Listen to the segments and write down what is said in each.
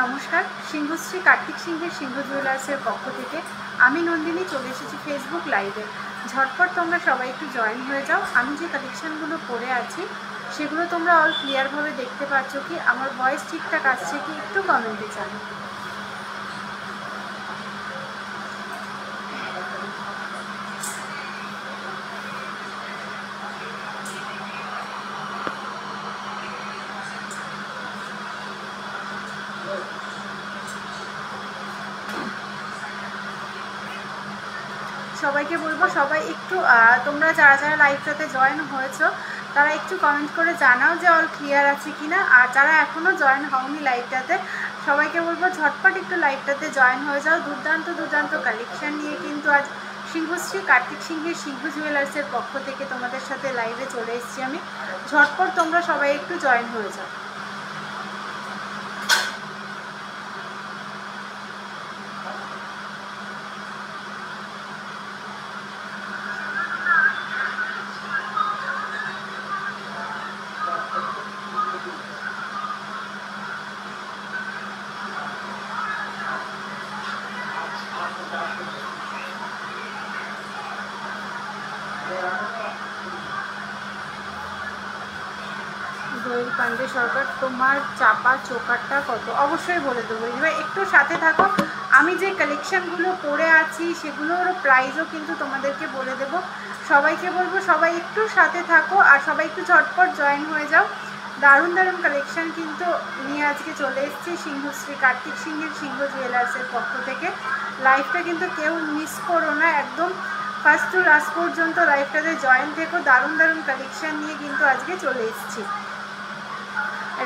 নমস্কার, সিংহশ্রী কার্তিক সিংহের সিংহ জুয়েলার্সের পক্ষ থেকে আমি নন্দিনী চলে এসেছি ফেসবুক লাইভে। ঝটপট তোমরা সবাই একটু জয়েন হয়ে যাও। আমি যে কালেকশানগুলো পরে আছি সেগুলো তোমরা অল ক্লিয়ারভাবে দেখতে পাচ্ছ কি? আমার ভয়েস ঠিকঠাক আসছে কি? একটু কমেন্টে জানাও। সবাইকে বলবো সবাই একটু তোমরা যারা যারা লাইভটাতে জয়েন হয়েছো তারা একটু কমেন্ট করে জানাও যে অল ক্লিয়ার আছে কিনা। আর যারা এখনও জয়েন হওনি লাইভটাতে সবাইকে বলবো ঝটপট একটু লাইভটাতে জয়েন হয়ে যাও। দুর্দান্ত দুর্দান্ত কালেকশান নিয়ে কিন্তু আজ সিংহশ্রী কার্তিক সিংহের সিংহ জুয়েলার্সের পক্ষ থেকে তোমাদের সাথে লাইভে চলে এসেছি আমি। ঝটপট তোমরা সবাই একটু জয়েন হয়ে যাও। দোয়েল পান্ডে সরকার, তোমার চাপা চোকারটা কত? অবশ্যই বলে দেবো। এবার একটু সাথে থাকো, আমি যে কালেকশানগুলো পরে আছি সেগুলোর প্রাইসও কিন্তু তোমাদেরকে বলে দেব। সবাইকে বলবো সবাই একটু সাথে থাকো আর সবাই একটু ঝটপট জয়েন হয়ে যাও। দারুণ দারুণ কালেকশান কিন্তু নিয়ে আজকে চলে এসেছি সিংহশ্রী কার্তিক সিংহের সিংহ জুয়েলার্সের পক্ষ থেকে। লাইভটা কিন্তু কেউ মিস করো না, একদম ফার্স্ট টু লাস্ট পর্যন্ত লাইভটাতে জয়েন থেকো। দারুণ দারুণ কালেকশান নিয়ে কিন্তু আজকে চলে এসেছি।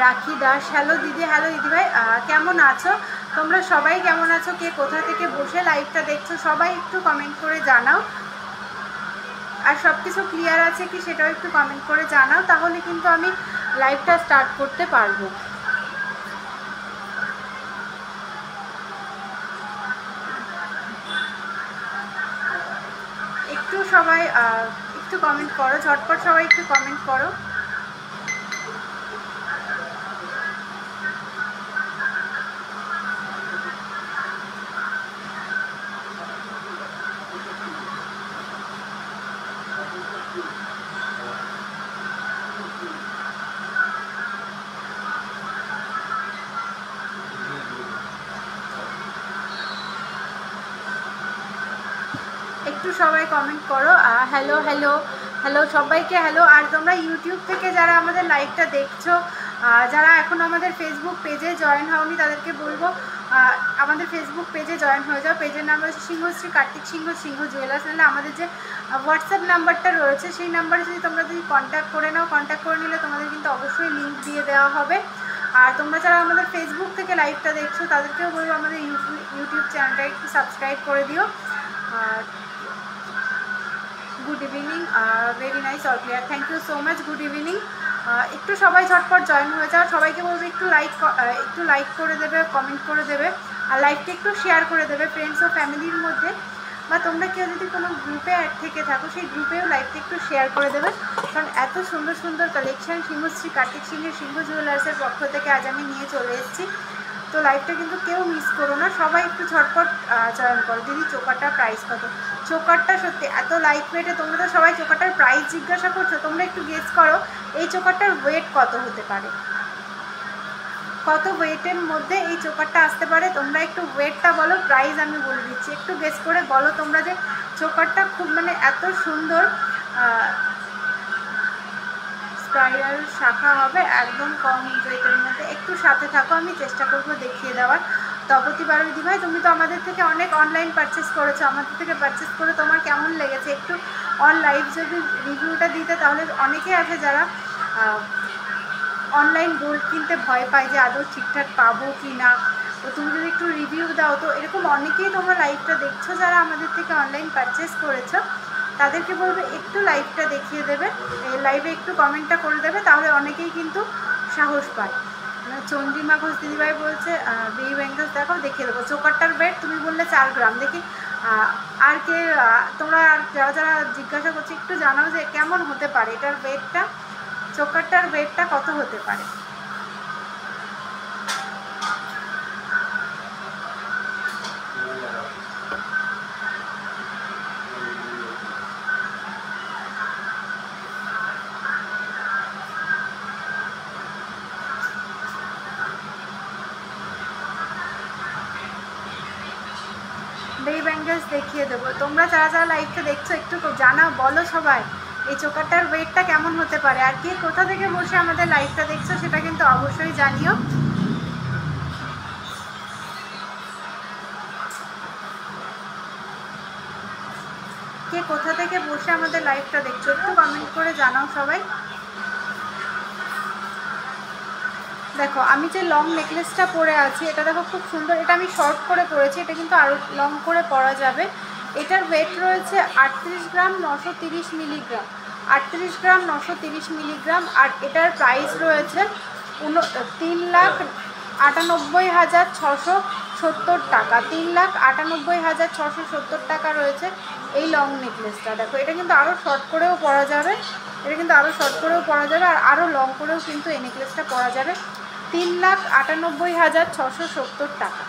রাখি দাস, হ্যালো দিদি। হ্যালো দিদিভাই, কেমন আছো তোমরা? সবাই কেমন আছো? কে কোথা থেকে বসে লাইভটা দেখছো সবাই একটু কমেন্ট করে জানাও। আর সব কিছু ক্লিয়ার আছে কি সেটাও একটু কমেন্ট করে জানাও, তাহলে কিন্তু আমি লাইভটা স্টার্ট করতে পারবো। একটু সবাই একটু কমেন্ট করো, ঝটপট সবাই একটু কমেন্ট করো। একটু সবাই কমেন্ট করো। হ্যালো হ্যালো হ্যালো সবাইকে হ্যালো। আর তোমরা ইউটিউব থেকে যারা আমাদের লাইভটা দেখছো, যারা এখন আমাদের ফেসবুক পেজে জয়েন হওনি তাদেরকে বলবো আমাদের ফেসবুক পেজে জয়েন হয়ে যাও। পেজের নাম হচ্ছে সিংহশ্রী কার্তিক সিংহ সিংহ জুয়েলার্স। নাহলে আমাদের যে হোয়াটসঅ্যাপ নাম্বারটা রয়েছে সেই নাম্বারে যদি তোমরা কন্ট্যাক্ট করে নাও, কন্ট্যাক্ট করে নিলে তোমাদের কিন্তু অবশ্যই লিঙ্ক দিয়ে দেওয়া হবে। আর তোমরা যারা আমাদের ফেসবুক থেকে লাইভটা দেখছো তাদেরকেও বলবো আমাদের ইউটিউব চ্যানেলটা একটু সাবস্ক্রাইব করে দিও। আর good evening, very nice all clear, thank you so much, good evening. একটু সবাই ঝটপট জয়েন হয়ে যাও। সবাইকে বলবো একটু লাইক করে দেবে, কমেন্ট করে দেবে আর লাইভটা একটু শেয়ার করে দেবে ফ্রেন্ডস ও ফ্যামিলির মধ্যে। বা তোমরা কেউ যদি কোনো গ্রুপে অ্যাড থেকে থাকো সেই গ্রুপেও লাইভটা একটু শেয়ার করে দেবে, কারণ এত সুন্দর সুন্দর কালেকশান সিংহশ্রী কার্তিক সিংহের সিংহ জুয়েলার্সের পক্ষ থেকে আজ আমি নিয়ে চলে এসেছি। তো লাইভটা কিন্তু কেউ মিস করো না, সবাই একটু ঝটপট জয়েন করো। দিদি চোকারটার প্রাইস কত? চোকারটা সত্যি এত লাইট ওয়েটে, তোমরা তো সবাই চোকারটার প্রাইস জিজ্ঞাসা করছো, তোমরা একটু গেস করো এই চোকারটার ওয়েট কত হতে পারে, কত ওয়েটের মধ্যে এই চোকারটা আসতে পারে? তোমরা একটু ওয়েটটা বলো, প্রাইস আমি বলে দিচ্ছি, একটু গেস করে বলো তোমরা যে চোকারটা খুব মানে এত সুন্দর স্পাইরাল শাখা হবে একদম কম ওয়েটের মধ্যে। একটু সাথে থাকো, আমি চেষ্টা করবো দেখিয়ে দেওয়ার। তপতি বারুদি ভাই, তুমি তো আমাদের থেকে অনেক অনলাইন পারচেস করেছো, আমাদের থেকে পারচেস করে তোমার কেমন লেগেছে একটু অন লাইভ যদি রিভিউটা দিতে, তাহলে অনেকে আছে যারা অনলাইন গোল্ড কিনতে ভয় পায় যে আদৌ ঠিকঠাক পাবো কি না। তো তুমি যদি একটু রিভিউ দাও, তো এরকম অনেকেই তোমরা লাইভটা দেখছো যারা আমাদের থেকে অনলাইন পারচেস করেছো, তাদেরকে বলবে একটু লাইভটা দেখিয়ে দেবে, লাইভে একটু কমেন্টটা করে দেবে, তাহলে অনেকেই কিন্তু সাহস পায়। চন্দ্রিমা ঘোষ দিদিভাই বলছে বেবি ব্যাঙ্গেলস দেখো, দেখিয়ে দেবো। চোকারটার ওয়েট তুমি বললে 4 গ্রাম, দেখি আর কে তোমরা যারা যারা জিজ্ঞাসা করছো একটু জানাও যে কেমন হতে পারে এটার ওয়েটটা, চোকারটার ওয়েটটা কত হতে পারে। বেবি ব্যাঙ্গেলস দেখিয়ে দেবো। তোমরা যারা যারা লাইভটা দেখছো একটু জানাও, বলো সবাই এই চোকারটার ওয়েটটা কেমন হতে পারে, আর কে কোথা থেকে বসে আমাদের লাইভটা দেখছো সেটা কিন্তু অবশ্যই জানিও। কে কোথা থেকে বসে আমাদের লাইভটা দেখছো একটু কমেন্ট করে জানাও সবাই। দেখো আমি যে লং নেকলেসটা পরে আছি এটা দেখো খুব সুন্দর, এটা আমি শর্ট করে পরেছি, এটা কিন্তু আরও লং করে পরা যাবে। এটার ওয়েট রয়েছে 38 গ্রাম 930 মিলিগ্রাম, 38 গ্রাম 930 মিলিগ্রাম। আর এটার প্রাইস রয়েছে 3,98,670 টাকা, 3,98,670 টাকা রয়েছে এই লং নেকলেসটা। দেখো এটা কিন্তু আরও শর্ট করেও পরা যাবে, এটা কিন্তু আরও শর্ট করেও পরা যাবে, আর আরও লং করেও কিন্তু এই নেকলেসটা পরা যাবে। 3,98,670 টাকা,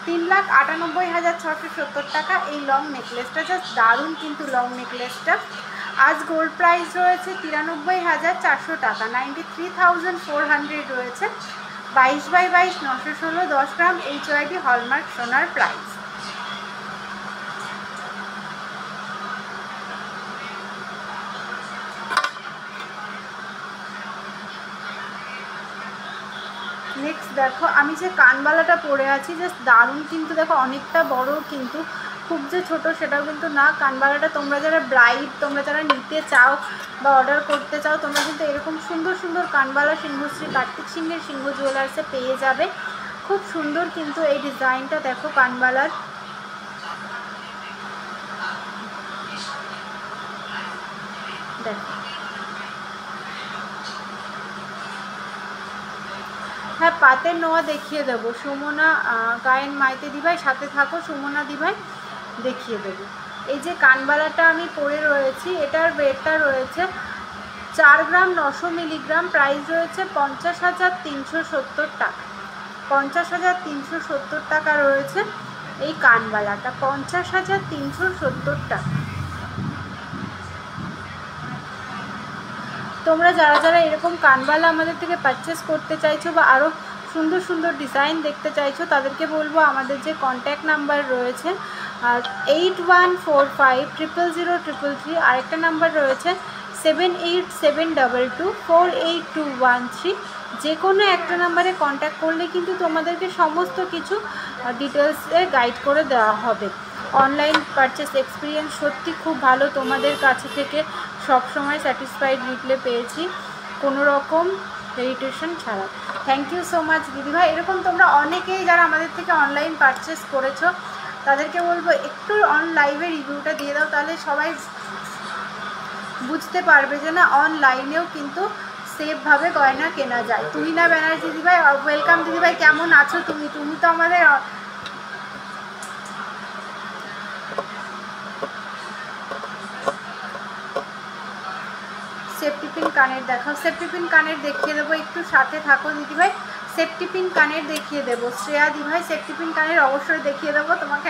3,98,670 টাকা এই লং নেকলেসটা। জাস্ট দারুণ কিন্তু লং নেকলেসটা। আজ গোল্ড প্রাইস রয়েছে 93,400 টাকা, 93,400 রয়েছে। 22/22 916 10 গ্রাম HYD হলমার্ক সোনার প্রাইস। নেক্সট দেখো আমি যে কানবালাটা পরে আছি জাস্ট দারুণ কিন্তু, দেখো অনেকটা বড় কিন্তু খুব যে ছোট সেটাও কিন্তু না। কানবালাটা তোমরা যারা ব্রাইড, তোমরা যারা নিতে চাও বা অর্ডার করতে চাও, তোমরা কিন্তু এরকম সুন্দর সুন্দর কানবালা সিংহশ্রী কার্তিক সিংহের সিংহ জুয়েলার্সে পেয়ে যাবে। খুব সুন্দর কিন্তু এই ডিজাইনটা দেখো কানবালার। দেখো হ্যাঁ পাতের নোয়া দেখিয়ে দেবো, সুমনা গায়েন মাইতে দিভাই সাথে থাকো, সুমনা দিভাই দেখিয়ে দেবো। এই যে কানবালাটা আমি পরে রয়েছি এটার ওয়েটটা রয়েছে 4 গ্রাম 900 মিলিগ্রাম, প্রাইস রয়েছে 50,370 টাকা, 50,370 টাকা রয়েছে এই কানবালাটা, 50,370 টাকা। তোমরা যারা যারা এরকম কানবালা আমাদের থেকে পারচেস করতে চাইছো বা আরও সুন্দর সুন্দর ডিজাইন দেখতে চাইছো তাদেরকে বলবো আমাদের যে কন্ট্যাক্ট নাম্বার রয়েছে 8145000333, আরেকটা নাম্বার রয়েছে 7872248213। যে কোনো একটা নাম্বারে কন্ট্যাক্ট করলে কিন্তু তোমাদেরকে সমস্ত কিছু ডিটেলসে গাইড করে দেওয়া হবে। অনলাইন পারচেস এক্সপিরিয়েন্স সত্যি খুব ভালো, তোমাদের কাছে থেকে সব সময় স্যাটিসফাইড রিপ্লাই পেয়েছি কোনো রকম হেরিটেশন ছাড়া। থ্যাংক ইউ সো মাচ দিদিভাই। এরকম তোমরা অনেকেই যারা আমাদের থেকে অনলাইন পারচেস করেছো তাদেরকে বলবো একটু লাইভে রিভিউটা দিয়ে দাও, তাহলে সবাই বুঝতে পারবে যে না অনলাইনেও কিন্তু সেফভাবে গয়না কেনা যায়। তুহিনা ব্যানার্জি দিদিভাই ওয়েলকাম দিদিভাই, কেমন আছো তুমি? তুমি তো আমাদের সেফটি পিন কানের দেখাও, সেফটি পিন কানের দেখিয়ে দেবো, একটু সাথে থাকো দিদিভাই। সেফটি পিন কানের দেখিয়ে দেবো, শ্রেয়া দিভাই সেফটি পিন কানের অবশ্যই দেখিয়ে দেবো। তোমাকে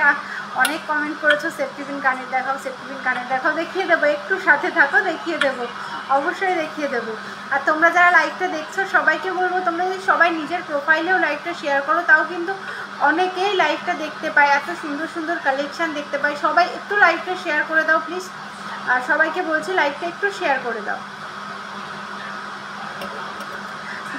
অনেক কমেন্ট করেছো সেফটি পিন কানের দেখাও, সেফটি পিন কানের দেখাও, দেখিয়ে দেবো, একটু সাথে থাকো দেখিয়ে দেবো, অবশ্যই দেখিয়ে দেবো। আর তোমরা যারা লাইভটা দেখছো সবাইকে বলবো তোমরা যদি সবাই নিজের প্রোফাইলেও লাইভটা শেয়ার করো তাও কিন্তু অনেকেই লাইভটা দেখতে পায়, এত সুন্দর সুন্দর কালেকশান দেখতে পায়। সবাই একটু লাইভটা শেয়ার করে দাও প্লিজ, আর সবাইকে বলছি লাইভটা একটু শেয়ার করে দাও।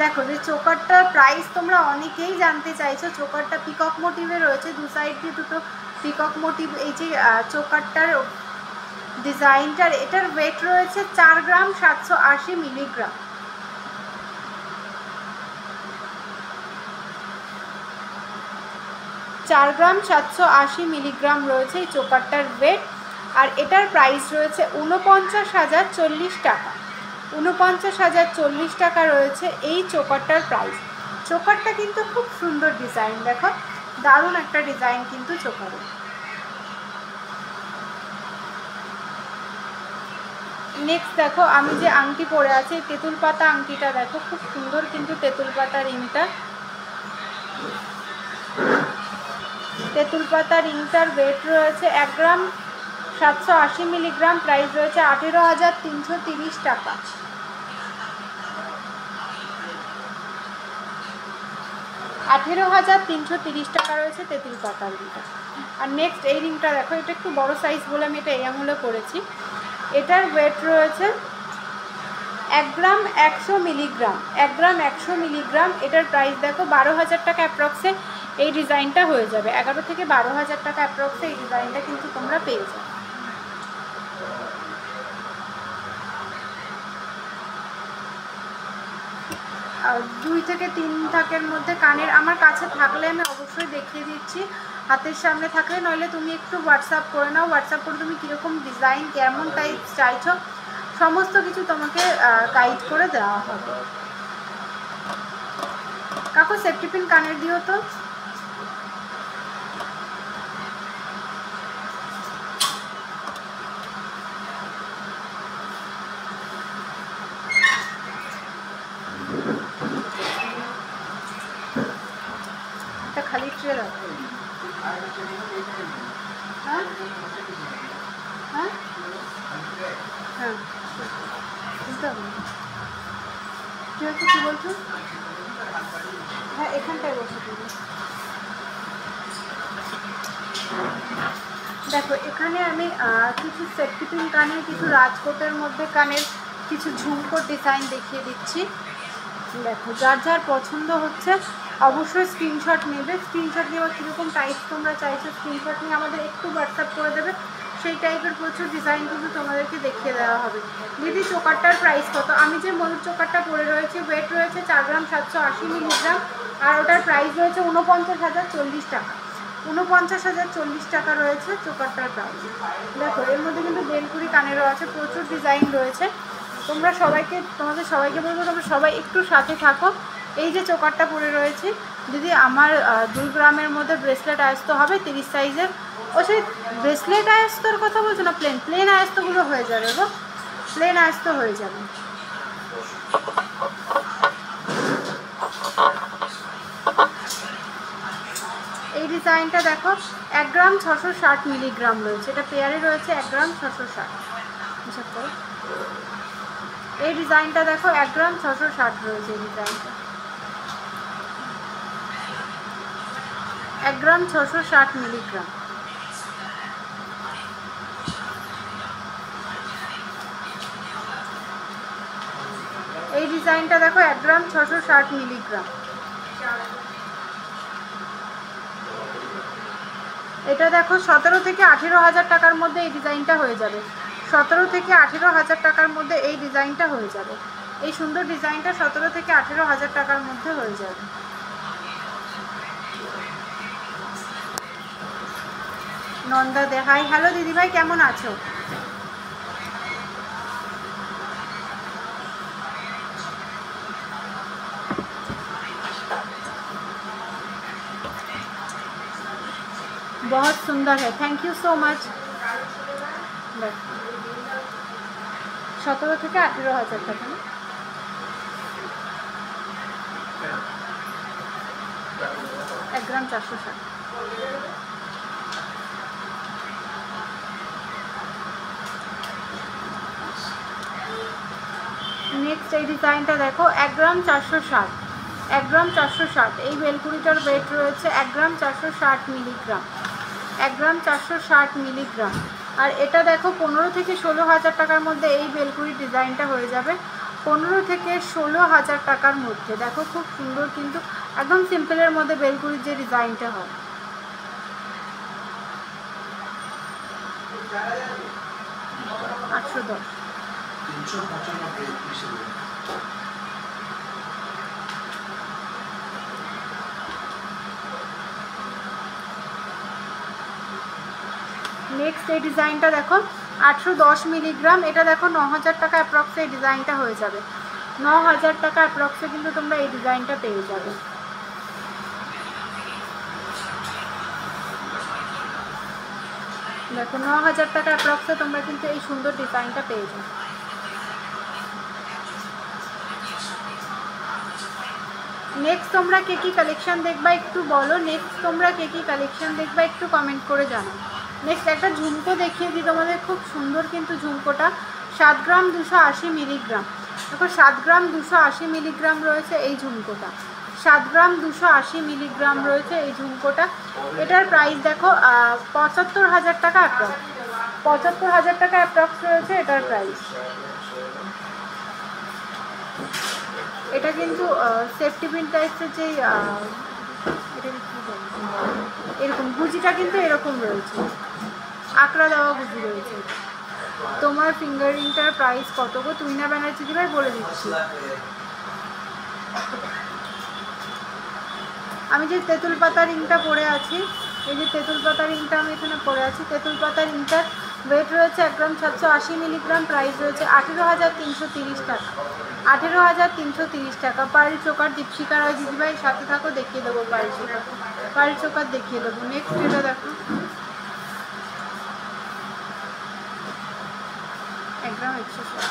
দেখো যে চোকারটার প্রাইস তোমরা অনেকেই জানতে চাইছো, চোকারটা পিকক মোটিভে রয়েছে, দু সাইড দিয়ে দুটো পিকক মোটিভ। এই যে চোকারটার ডিজাইনটার এটার ওয়েট রয়েছে 4 গ্রাম 780 মিলিগ্রাম, 4 গ্রাম 780 মিলিগ্রাম রয়েছে এই চোকারটার ওয়েট। আর এটার প্রাইস রয়েছে 49,040 টাকা, 49,040 টাকা রয়েছে এই চোকারটার প্রাইস। চোকারটা কিন্তু খুব সুন্দর ডিজাইন, দেখো দারুণ একটা ডিজাইন কিন্তু চোকারে। নেক্সট দেখো আমি যে আংটি পরে আছি তেঁতুল পাতা আংটিটা, দেখো খুব সুন্দর কিন্তু তেঁতুল পাতা রিংটা, তেঁতুল পাতা রিংটার ওয়েট রয়েছে 1 গ্রাম 780 মিলিগ্রাম, প্রাইস রয়েছে 18,330 টাকা। 18,330 টাকা রয়েছে তেঁতুল পাতার রিংটা। আর নেক্সট এই রিংটা দেখো, এটা একটু বড় সাইজ বলে আমি এটা এই আঙুলে করেছি। এটার ওয়েট রয়েছে 1 গ্রাম 100 মিলিগ্রাম, 1 গ্রাম 100 মিলিগ্রাম। এটার প্রাইস দেখো 12,000 টাকা অ্যাপ্রক্সে এই ডিজাইনটা হয়ে যাবে। 11 থেকে 12,000 টাকা অ্যাপ্রক্সে এই ডিজাইনটা কিন্তু তোমরা পেয়ে যাবে। আর 2 থেকে 3 থাকের মধ্যে কানের আমার কাছে থাকলে আমি অবশ্যই দেখিয়ে দিচ্ছি, হাতের সামনে থাকলে, নইলে তুমি একটু হোয়াটসঅ্যাপ করে নাও। হোয়াটসঅ্যাপ করে তুমি কীরকম ডিজাইন, কেমন টাইপ চাইছো, সমস্ত কিছু তোমাকে গাইড করে দেওয়া হবে। কাকু সেফটি পিন কানের দিও তো। একটা খালি ট্রে রাখো। হ্যাঁ হ্যাঁ হ্যাঁ বুঝতে হবে। ঠিক আছে, কী বলছো? হ্যাঁ এখানটায় বসে দেবো। দেখো এখানে আমি কিছু সেফটি পিন কানের, কিছু রাজকোটের মধ্যে কানের, কিছু ঝুমকোর ডিজাইন দেখিয়ে দিচ্ছি। দেখো যার যার পছন্দ হচ্ছে অবশ্যই স্ক্রিনশট নেবে। স্ক্রিনশট নেওয়া কীরকম টাইপ তোমরা চাইছো, স্ক্রিনশট নিয়ে আমাদের একটু হোয়াটসঅ্যাপ করে দেবে। সেই টাইপের প্রচুর ডিজাইন কিন্তু তোমাদেরকে দেখিয়ে দেওয়া হবে। দিদি চোকারটার প্রাইস কত? আমি যে ময়ূর চোকারটা পরে রয়েছে, ওয়েট রয়েছে 4 গ্রাম 780 মিলিগ্রাম, আর ওটার প্রাইস রয়েছে 49,040 টাকা। 49,040 টাকা রয়েছে চোকারটার প্রাইস। দেখো এর মধ্যে কিন্তু বেলকুড়ি কানেরও আছে, প্রচুর ডিজাইন রয়েছে। তোমরা তোমাদের সবাইকে বলবো তোমরা সবাই একটু সাথে থাকো। এই যে চোকারটা পরে রয়েছে দিদি, আমার 2 গ্রামের মধ্যে ব্রেসলেট আয়স্ত হবে 30 সাইজের। ও সেই ব্রেসলেট আয়স্তর কথা বলছো না? প্লেন আয়স্তগুলো হয়ে যাবে গো, প্লেন আয়স্ত হয়ে যাবে। এই ডিজাইনটা দেখো 1 গ্রাম 660 মিলিগ্রাম রয়েছে, এটা পেয়ারে রয়েছে 1 গ্রাম 660। এই ডিজাইনটা দেখো 1 গ্রাম 660 রয়েছে। এই ডিজাইনটা 1 গ্রাম 660 মিলিগ্রাম। এই ডিজাইনটা দেখো 1 গ্রাম 660 মিলিগ্রাম। এটা দেখো 17 থেকে 18,000 টাকার মধ্যে এই ডিজাইনটা হয়ে যাবে। 17 থেকে 18,000 টাকার মধ্যে এই ডিজাইনটা হয়ে যাবে। এই সুন্দর ডিজাইনটা 17 থেকে 18,000 টাকার মধ্যে হয়ে যাবে। নন্দা দে হাই, হ্যালো দিদিভাই, কেমন আছো? बहुत सुंदर है, थैंक यू सो मच। 17 থেকে 18,000 টাকা। एक ग्राम 460। नेक्स्ट এই ডিজাইনটা দেখো 1 গ্রাম 460, 1 গ্রাম 460। এই বেলকুড়িটার ওয়েট রয়েছে 1 গ্রাম 460 মিলিগ্রাম, 1 গ্রাম 460 মিলিগ্রাম। আর এটা দেখো 15 থেকে 16,000 টাকার মধ্যে এই বেলকুড়ি ডিজাইনটা হয়ে যাবে। 15 থেকে 16,000 টাকার মধ্যে। দেখো খুব সুন্দর, কিন্তু একদম সিম্পলের মধ্যে বেলকুড়ির যে ডিজাইনটা হয়। नेक्स्ट এই ডিজাইনটা দেখো 810 মিলিগ্রাম। এটা দেখো 9,000 টাকা অ্যাপ্রক্সে এই ডিজাইনটা হয়ে যাবে। 9,000 টাকা অ্যাপ্রক্সে কিন্তু তোমরা এই ডিজাইনটা পেয়ে যাবে। দেখো 9,000 টাকা অ্যাপ্রক্সে তোমরা কিন্তু এই সুন্দর ডিজাইনটা পেয়ে যাবে। নেক্সট তোমরা কে কি কালেকশন দেখবা একটু বলো। নেক্সট তোমরা কে কি কালেকশন দেখবা একটু কমেন্ট করে জানাও। নেক্সট একটা ঝুমকো দেখিয়ে দিই তোমাদের, খুব সুন্দর কিন্তু ঝুমকোটা। 7 গ্রাম 280 মিলিগ্রাম। দেখো 7 গ্রাম 280 মিলিগ্রাম রয়েছে এই ঝুমকোটা। 7 গ্রাম 280 মিলিগ্রাম রয়েছে এই ঝুমকোটা। এটার প্রাইস দেখো 75,000 টাকা অ্যাপ্রক্স, 75,000 টাকা অ্যাপ্রক্স রয়েছে এটার প্রাইস। এটা কিন্তু সেফটি পিন টাইপসের যে এরকম গুজিটা কিন্তু এরকম রয়েছে, আকড়া দেওয়া গুজি রয়েছে। তোমার ফিঙ্গারিংটার প্রাইস কত গো তুহিনা ব্যানার্জি দিভাই? বলে দিচ্ছি, আমি যে তেঁতুল পাতা রিংটা পরে আছি, এই যে তেঁতুল পাতা রিংটা আমি এখানে পরে আছি, তেঁতুল পাতা রিংটার ওয়েট রয়েছে 1 গ্রাম 780 মিলিগ্রাম, প্রাইস রয়েছে 18,330 টাকা, 18,330 টাকা। পার্ল চোকার দীপশিকা রায় দিদিভাই সাথে থাকো, দেখিয়ে দেবো পার্ল চোকার, পার্ল চোকার দেখিয়ে দেবো। নেক্সট এটা দেখো 1 গ্রাম 160।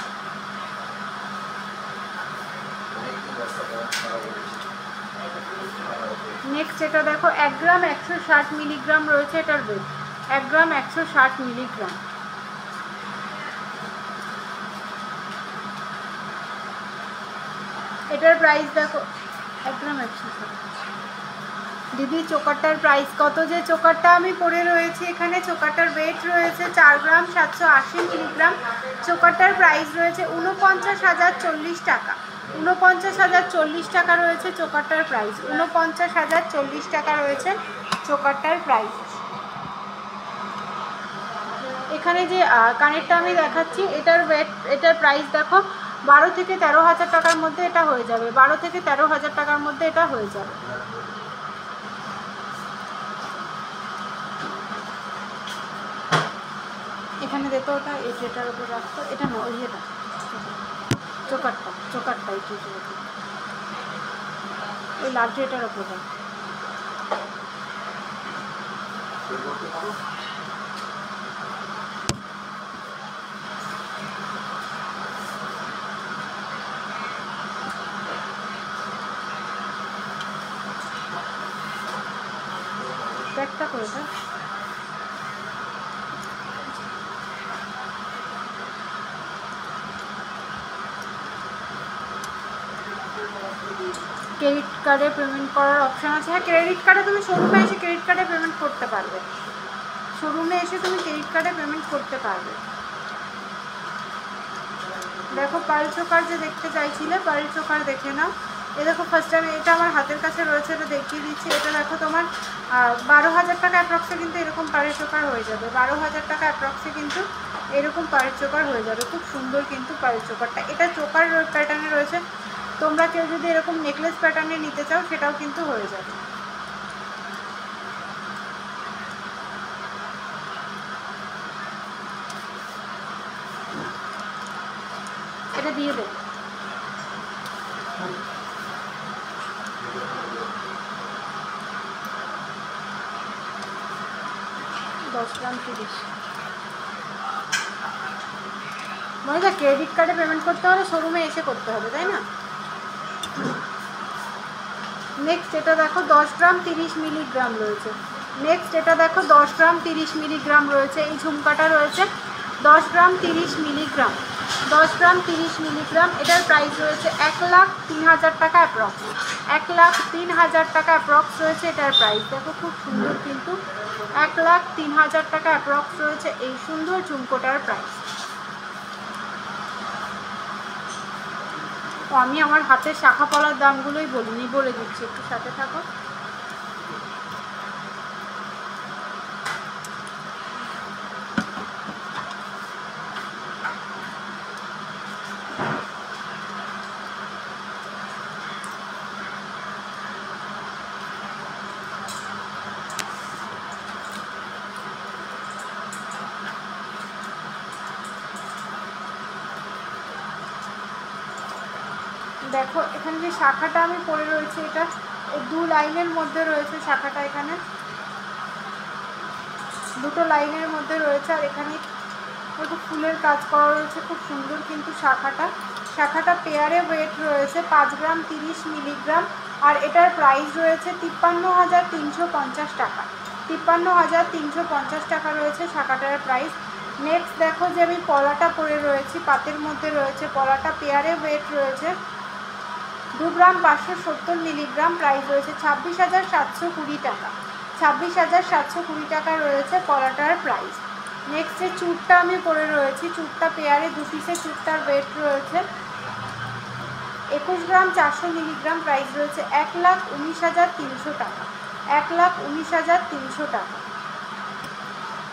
নেক্সট এটা দেখো 1 গ্রাম 160 মিলিগ্রাম রয়েছে এটার ওয়েট, 1 গ্রাম 160 মিলিগ্রাম। এটার প্রাইস দেখো 1 গ্রাম 160। দিদি চোকারটার প্রাইস কত? যে চোকারটা আমি পরে রয়েছি এখানে, চোকারটার ওয়েট রয়েছে 4 গ্রাম 780 মিলিগ্রাম, চোকারটার প্রাইস রয়েছে 49,040 টাকা, 49,040 টাকা রয়েছে চোকারটার প্রাইস, 49,040 টাকা রয়েছে চোকারটার প্রাইস। এখানে যে কানেরটা আমি দেখাচ্ছি এটার ওয়েট, এটার প্রাইস দেখো 12 থেকে 13,000 টাকার মধ্যে এটা হয়ে যাবে, 12 থেকে 13,000 টাকার মধ্যে এটা হয়ে যাবে। এখানে দেখো ওটা এটার উপর রাখতো, এটা না ওই এটা চোকারটা, চোকারটা এই ওই লালটি এটার উপর রাখ। প্যাকটা করে দাও। ক্রেডিট কার্ডে পেমেন্ট করার অপশান আছে। হ্যাঁ, ক্রেডিট কার্ডে তুমি শোরুমে এসে ক্রেডিট কার্ডে পেমেন্ট করতে পারবে, শোরুমে এসে তুমি ক্রেডিট কার্ডে পেমেন্ট করতে পারবে। দেখো পার্ল চোকার যে দেখতে চাইছিলে, পার্ল চোকার দেখে নাও। এ দেখো ফার্স্ট আমি এটা আমার হাতের কাছে রয়েছে, এটা দেখিয়ে দিচ্ছি। এটা দেখো তোমার 12,000 টাকা অ্যাপ্রক্সে কিন্তু এরকম পার্ল চোকার হয়ে যাবে, 12,000 টাকা অ্যাপ্রক্সে কিন্তু এরকম পার্ল চোকার হয়ে যাবে। খুব সুন্দর কিন্তু পার্ল চোকারটা, এটা চোকার প্যাটার্নে রয়েছে। তোমরা কেউ যদি এরকম নেকলেস প্যাটার্নে নিতে চাও সেটাও কিন্তু হয়ে যাবে। এটা দিয়ে দেবো। 10 গ্রাম 30। মানে যা ক্রেডিট কার্ডে পেমেন্ট করতে হলে শোরুমে এসে করতে হবে, তাই না? নেক্সট এটা দেখো 10 গ্রাম 30 মিলিগ্রাম রয়েছে। নেক্সট এটা দেখো 10 গ্রাম 30 মিলিগ্রাম রয়েছে। এই ঝুমকাটা রয়েছে 10 গ্রাম 30 মিলিগ্রাম, 10 গ্রাম 30 মিলিগ্রাম। এটার প্রাইস রয়েছে 1,03,000 টাকা অ্যাপ্রক্স, 1,03,000 টাকা অ্যাপ্রক্স রয়েছে এটার প্রাইস। দেখো খুব সুন্দর কিন্তু 1,03,000 টাকা অ্যাপ্রক্স রয়েছে এই সুন্দর ঝুমকোটার প্রাইস। ও আমি আমার হাতের শাখা পলার দামগুলোই বলিনি, বলে দিচ্ছি, একটু সাথে থাকো। দেখো এখানে যে শাখাটা আমি পরে রয়েছে এটা 2 লাইনের মধ্যে রয়েছে, শাখাটা এখানে 2টো লাইনের মধ্যে রয়েছে। আর এখানে একটু ফুলের কাজ করা রয়েছে, খুব সুন্দর কিন্তু শাখাটা। শাখাটা পেয়ারে ওয়েট রয়েছে 5 গ্রাম 30 মিলিগ্রাম। আর এটার প্রাইস রয়েছে 53,350 টাকা, 53,350 টাকা রয়েছে শাখাটার প্রাইস। নেক্সট দেখো যে আমি পলাটা পরে রয়েছি, পাতের মধ্যে রয়েছে পলাটা, পেয়ারে ওয়েট রয়েছে 2 গ্রাম 570 মিলিগ্রাম, প্রাইস রয়েছে 26,720 টাকা। 26,720 টাকা রয়েছে পলাটার প্রাইস। নেক্সট যে চুরটা আমি পরে রয়েছি, চুরটা পেয়ারে 2 পিসের চুরটার ওয়েট রয়েছে 21 গ্রাম 400 মিলিগ্রাম, প্রাইস রয়েছে 1,19,300 টাকা। 1,19,300 টাকা।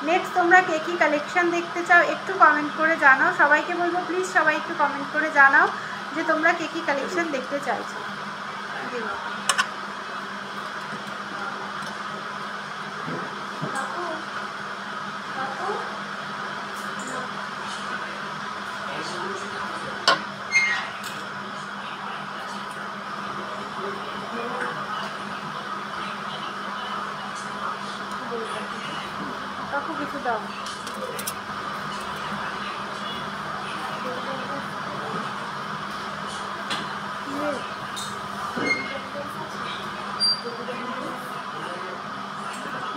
নেক্সট তোমরা কে কী কালেকশন দেখতে চাও একটু কমেন্ট করে জানাও। সবাইকে বলবো প্লিজ সবাই একটু কমেন্ট করে জানাও যে তোমরা কে কী কালেকশন দেখতে চাইছো। কাকু কিছু দাও।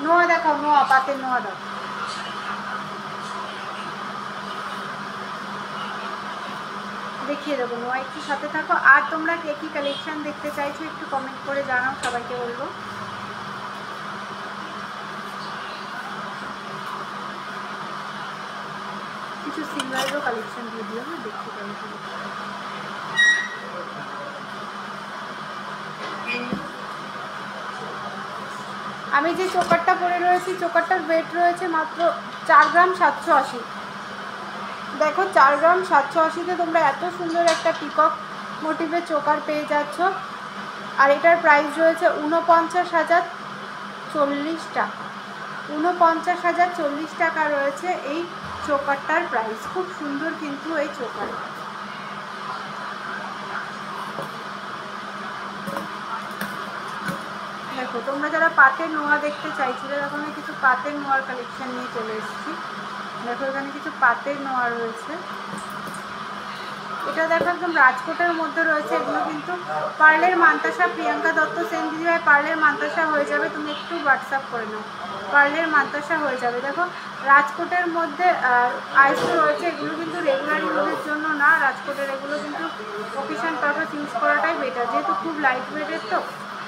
নোয়া দেখাও, নোয়া পাতে নোয়া দাও। দেখিয়ে দেবো নোয়া, একটু সাথে থাকো। আর তোমরা কে কী কালেকশন দেখতে চাইছো একটু কমেন্ট করে জানাও, সবাইকে বলবো। কিছু সিঙ্গারেরও কালেকশন দিয়ে দিও না, দেখতে পাবো। আমি যে চোকারটা পরে রয়েছি, চোকারটার ওয়েট রয়েছে মাত্র 4 গ্রাম 780। দেখো 4 গ্রাম 780-তে তোমরা এত সুন্দর একটা পিকক মোটিভের চোকার পেয়ে যাচ্ছ। আর এটার প্রাইস রয়েছে 49,040 টাকা। 49,040 টাকা রয়েছে এই চোকারটার প্রাইস। খুব সুন্দর কিন্তু এই চোকার। দেখো তোমরা যারা পাতের নোয়া দেখতে চাইছিলে, তখন আমি কিছু পাতের নোয়ার কালেকশন নিয়ে চলে এসেছি। দেখো এখানে কিছু পাতের নোয়া রয়েছে। এটা দেখো একদম রাজকোটের মধ্যে রয়েছে। এগুলো কিন্তু পার্লের মান্তাসা, প্রিয়াঙ্কা দত্ত সেন দিদিভাই পার্লের মান্তাসা হয়ে যাবে, তুমি একটু হোয়াটসঅ্যাপ করে নাও। পার্লের মান্তাসা হয়ে যাবে। দেখো রাজকোটের মধ্যে আইসও রয়েছে। এগুলো কিন্তু রেগুলার ইউজের জন্য না, রাজকোটের এগুলো কিন্তু অকেশন পারপাস ইউজ করাটাই বেটার, যেহেতু খুব লাইট ওয়েটের তো।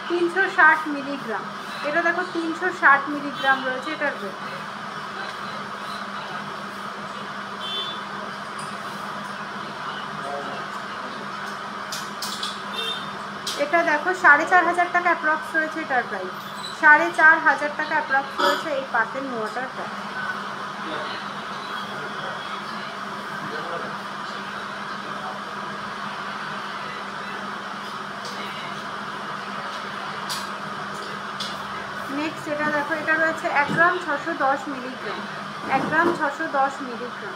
360 মিলিগ্রাম। এটা দেখো 360 মিলিগ্রাম রয়েছে এটার ওয়েট। এটা দেখো 4,500 টাকা অ্যাপ্রক্স রয়েছে এটার প্রাইস। 4,500 টাকা অ্যাপ্রক্স রয়েছে এই পাতের নোয়াটার প্রাইস। নেক্সট এটা দেখো, এটা রয়েছে 1 গ্রাম 610 মিলিগ্রাম। 1 গ্রাম 610 মিলিগ্রাম।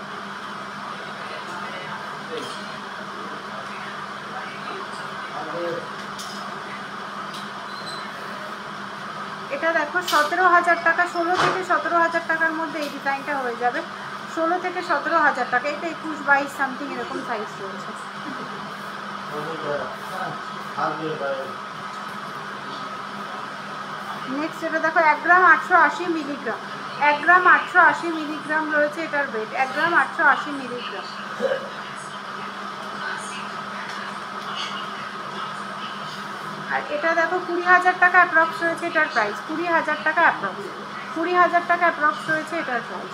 এটা দেখো 17,000 টাকা। 16 থেকে 17,000 টাকার মধ্যে এই ডিজাইনটা হয়ে যাবে। 16 থেকে 17,000 টাকা। এটা 21-22 সামথিং এরকম সাইজ রয়েছে। নেক্সট এটা দেখো 1 গ্রাম 880 মিলিগ্রাম। 1 গ্রাম 880 মিলিগ্রাম রয়েছে এটার ওয়েট। 1 গ্রাম 880 মিলিগ্রাম। আর এটা দেখো 20,000 টাকা অ্যাপ্রক্স রয়েছে এটার প্রাইস। 20,000 টাকা অ্যাপ্রক্স। 20,000 টাকা অ্যাপ্রক্স রয়েছে এটার প্রাইস।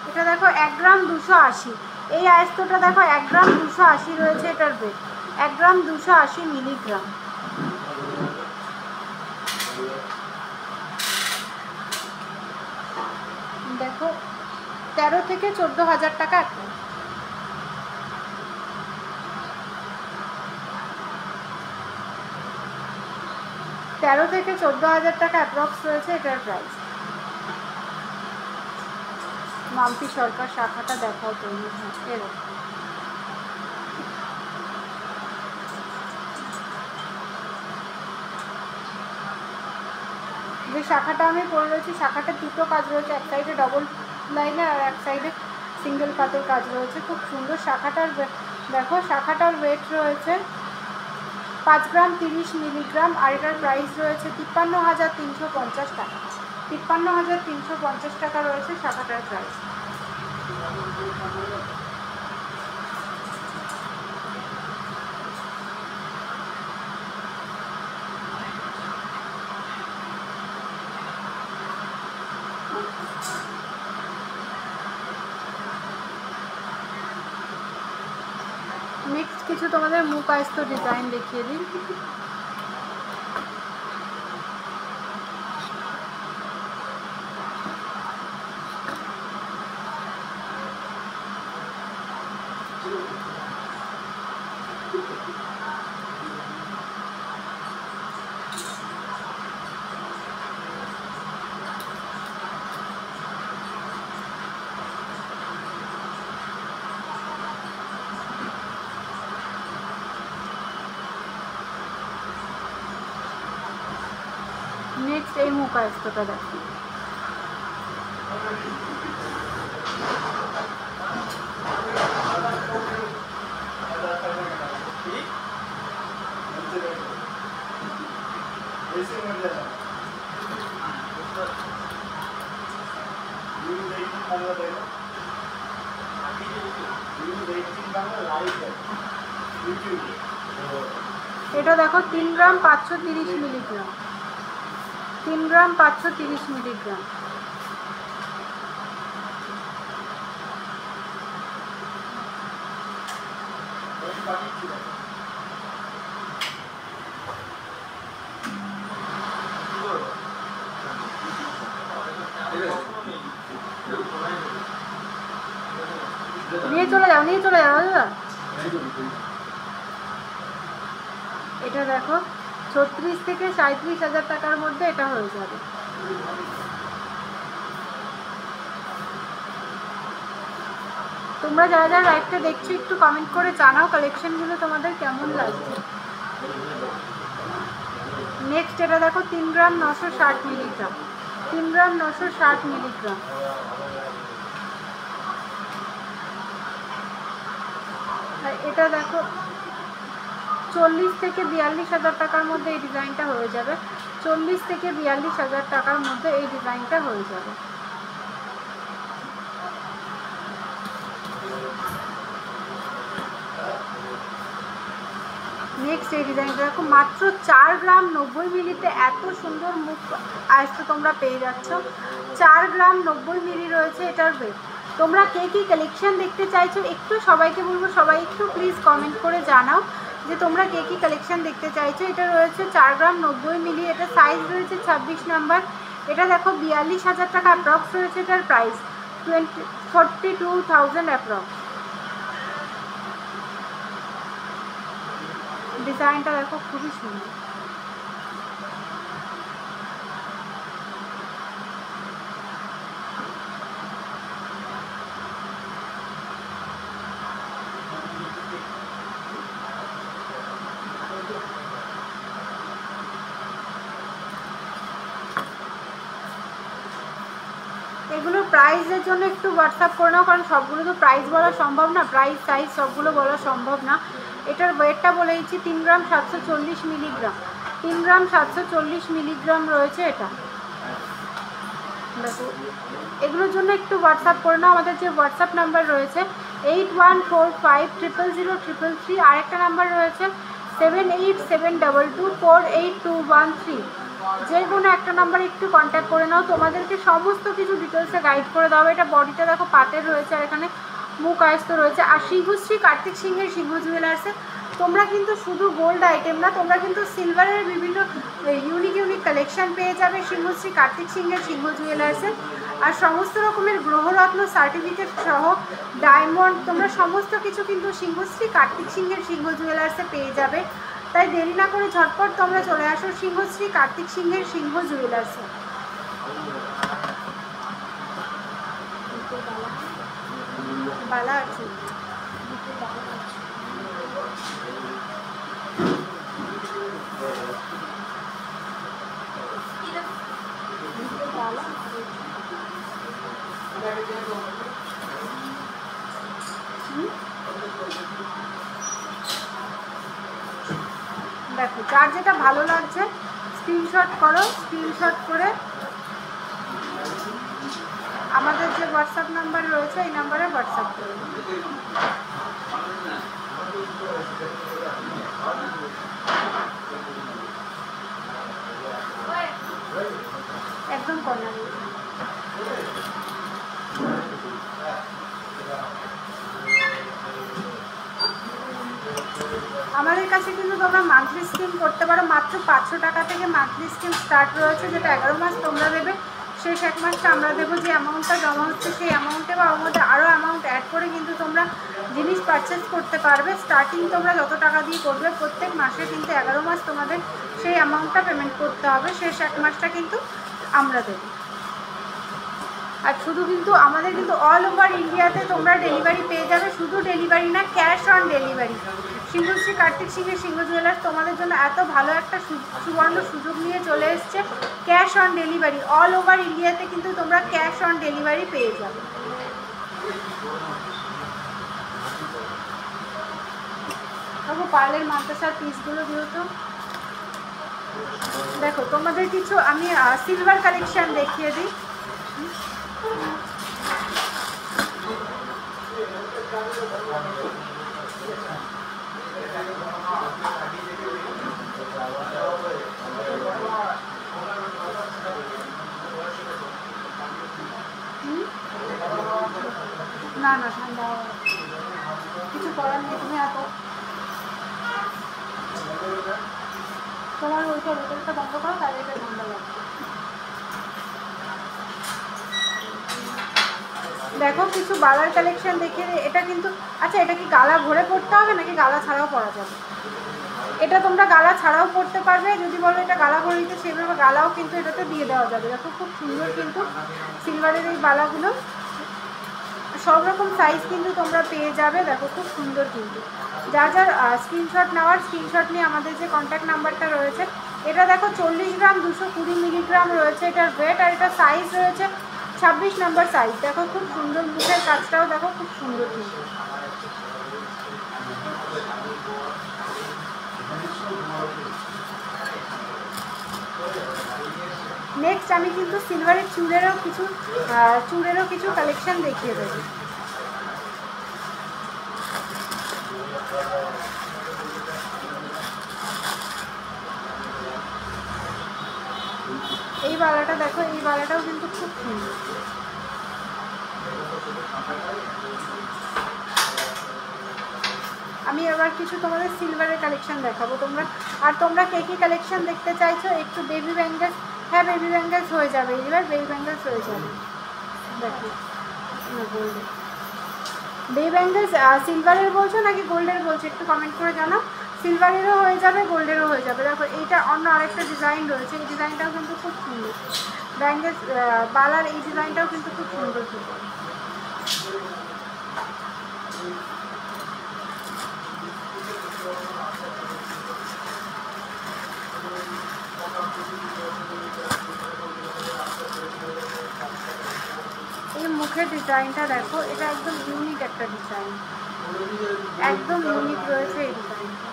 এটা দেখো 1 গ্রাম 280। এই আয়স্তটা দেখো 1 গ্রাম 280 রয়েছে এটার ওয়েট। 1 গ্রাম 280 মিলিগ্রাম। দেখো 13 থেকে 14,000 টাকা। 13 থেকে 14,000 টাকা অ্যাপ্রক্স রয়েছে এটার প্রাইস। মাম্পি সরকার শাখাটা দেখাও তুমি। এরকম যে শাখাটা আমি পরে রয়েছি, শাখাটা দুটো কাজ রয়েছে। এক সাইডে ডবল লাইনের আর এক সাইডে সিঙ্গেল পাতের কাজ রয়েছে। খুব সুন্দর শাখাটার। দেখো শাখাটার ওয়েট রয়েছে 5 গ্রাম 30 মিলিগ্রাম, আর এটার প্রাইস রয়েছে 53,350 টাকা। 53,350 টাকা রয়েছে শাখাটার প্রাইস। নেক্সট কিছু তোমাদের মুখ আয়স্ত ডিজাইন দেখিয়ে দিই। নেক্সট এই মুখ আয়স্তটা দেখো, এটা দেখো 3 গ্রাম 530 মিলিগ্রাম, 3 গ্রাম 530 মিলিগ্রাম। নিয়ে চলে যাও দাদা। এটা দেখো 36 থেকে 37,000 টাকার মধ্যে এটা হয়ে যাবে। তোমরা যারা যারা লাইভটা দেখছো একটু কমেন্ট করে জানাও কালেকশনগুলো তোমাদের কেমন লাগছে। নেক্সট এটা দেখো 3 গ্রাম 960 মিলিগ্রাম, 3 গ্রাম 960 মিলিগ্রাম। আর এটা দেখো 40 থেকে 42,000 টাকার মধ্যে এই ডিজাইনটা হয়ে যাবে। 40 থেকে 42,000 টাকার মধ্যে এই ডিজাইনটা হয়ে যাবে। নেক্সট এই ডিজাইনটা দেখো মাত্র 4 গ্রাম 90 মিলিতে এত সুন্দর মুখ আয়স্ত তোমরা পেয়ে যাচ্ছ। 4 গ্রাম 90 মিলি রয়েছে এটার ওয়েট। তোমরা কে কী কালেকশন দেখতে চাইছো একটু সবাইকে বলবো, সবাই একটু প্লিজ কমেন্ট করে জানাও যে তোমরা কে কী কালেকশন দেখতে চাইছো। এটা রয়েছে 4 গ্রাম 90 মিলি, এটা সাইজ রয়েছে 26 নাম্বার। এটা দেখো 42,000 টাকা অ্যাপ্রক্স রয়েছে এটার প্রাইস, 42,000 অ্যাপ্রক্স। ডিজাইনটা দেখো খুবই সুন্দর। এগুলো প্রাইসের জন্য একটু হোয়াটসঅ্যাপ করে নাও, কারণ সবগুলো তো প্রাইস বলা সম্ভব না, প্রাইস সাইজ সবগুলো বলা সম্ভব না। এটার ওয়েটটা বলে দিচ্ছি 3 গ্রাম 740 মিলিগ্রাম, 3 গ্রাম 740 মিলিগ্রাম রয়েছে এটা। দেখো এগুলোর জন্য একটু হোয়াটসঅ্যাপ করে নাও। আমাদের যে হোয়াটসঅ্যাপ নাম্বার রয়েছে 8145003333, আরেকটা নাম্বার রয়েছে 7872248213। যে কোনো একটা নাম্বার একটু কন্ট্যাক্ট করে নাও, তোমাদেরকে সমস্ত কিছু ডিটেলসে গাইড করে দেওয়া হবে। এটা বডিটা দেখো পাতের রয়েছে, আর এখানে মুখ আয়স্ত রয়েছে। আর সিংহশ্রী কার্তিক সিংহের সিংহ জুয়েলার্সে তোমরা কিন্তু শুধু গোল্ড আইটেম না, তোমরা কিন্তু সিলভারের বিভিন্ন ইউনিক কালেকশন পেয়ে যাবে সিংহশ্রী কার্তিক সিংহের সিংহ জুয়েলার্সে। আর সমস্ত রকমের গ্রহরত্ন সার্টিফিকেট সহ ডায়মন্ড তোমরা সমস্ত কিছু কিন্তু সিংহশ্রী কার্তিক সিংহের সিংহ জুয়েলার্সে পেয়ে যাবে। তাই দেরি না করে ঝটপট তোমরা চলে আসো সিংহশ্রী কার্তিক সিংহের সিংহ জুয়েলার্সে। বালা আছে যার যেটা ভালো লাগছে স্ক্রিনশট করো, স্ক্রিনশট করে আমাদের যে হোয়াটসঅ্যাপ নাম্বার রয়েছে এই নাম্বারে হোয়াটসঅ্যাপ করো। একদম কর্নারে আমাদের কাছে কিন্তু তোমরা মান্থলি স্কিম করতে পারো। মাত্র 500 টাকা থেকে মান্থলি স্কিম স্টার্ট রয়েছে, যেটা 11 মাস তোমরা দেবে। শেষ 1 মাসটা আমরা দেবো। যে অ্যামাউন্টটা জমা হচ্ছে সেই অ্যামাউন্টে বা ওর মধ্যে আরও অ্যামাউন্ট অ্যাড করে কিন্তু তোমরা জিনিস পারচেস করতে পারবে। স্টার্টিং তোমরা যত টাকা দিয়ে করবে প্রত্যেক মাসে কিন্তু 11 মাস তোমাদের সেই অ্যামাউন্টটা পেমেন্ট করতে হবে। শেষ 1 মাসটা কিন্তু আমরা দেবো। আর শুধু কিন্তু আমাদের কিন্তু অল ওভার ইন্ডিয়াতে তোমরা ডেলিভারি পেয়ে যাবে। শুধু ডেলিভারি না, cash on delivery. Singhashri Kartik সিংহের সিংহ জুয়েলার্স তোমাদের জন্য এত ভালো একটা সুবর্ণ সুযোগ নিয়ে চলে এসছে। Cash on delivery all over ইন্ডিয়াতে কিন্তু তোমরা ক্যাশ অন ডেলিভারি পেয়ে যাবে। দেখো পার্লের মাদ্রাসার পিসগুলো যেহেতু দেখো তোমাদের কিছু আমি সিলভার কালেকশন দেখিয়ে দিই। না না ঠান্ডা কিছু করার নেই। তুমি এত তোমার ওইটা বোতলটা বন্ধ করো, তাহলে এটা ঠান্ডা লাগবে। দেখো কিছু বালার কালেকশন দেখিয়ে। এটা কিন্তু আচ্ছা, এটা কি গালা ভরে পড়তে হবে নাকি গালা ছাড়াও পরা যাবে? এটা তোমরা গালা ছাড়াও পড়তে পারবে। যদি বলো এটা গালা ভরে দিতে, সেভাবে গালাও কিন্তু এটাতে দিয়ে দেওয়া যাবে। দেখো খুব সুন্দর কিন্তু সিলভারের এই বালাগুলো, সব রকম সাইজ কিন্তু তোমরা পেয়ে যাবে। দেখো খুব সুন্দর কিন্তু। যার যার স্ক্রিনশট নেওয়ার স্ক্রিনশট নিয়ে আমাদের যে কন্ট্যাক্ট নাম্বারটা রয়েছে। এটা দেখো 40 গ্রাম 220 মিলিগ্রাম রয়েছে এটার ওয়েট। আর এটা সাইজ রয়েছে 26 নম্বর সাইজ। দেখো খুব সুন্দর, মুখের কাজটাও দেখো খুব সুন্দর কিন্তু। নেক্সট আমি কিন্তু সিলভারের চুড়েরও কিছু কালেকশন দেখিয়ে দেবো। এই বালাটা দেখো, এই বালাটাও কিন্তু খুব সুন্দর। আমি এবার কিছু তোমাদের সিলভারের কালেকশন দেখাবো। তোমরা কে কী কালেকশন দেখতে চাইছো? একটু বেবি ব্যাঙ্গেলস। হ্যাঁ বেবি ব্যাঙ্গেলস হয়ে যাবে, এবার বেবি ব্যাঙ্গেলস হয়ে যাবে। দেখো গোল্ডের বেবি ব্যাঙ্গেলস সিলভারের বলছো নাকি গোল্ডের বলছো একটু কমেন্ট করে জানাও। সিলভারেরও হয়ে যাবে, গোল্ডেরও হয়ে যাবে। দেখো এইটা অন্য আরেকটা ডিজাইন রয়েছে। এই ডিজাইনটাও কিন্তু খুব সুন্দর। ব্যাঙ্গেলস বালার এই ডিজাইনটাও কিন্তু খুব সুন্দর ছিল। এই মুখের ডিজাইনটা দেখো, এটা একদম ইউনিক একটা ডিজাইন, একদম ইউনিক রয়েছে এই ডিজাইনটা।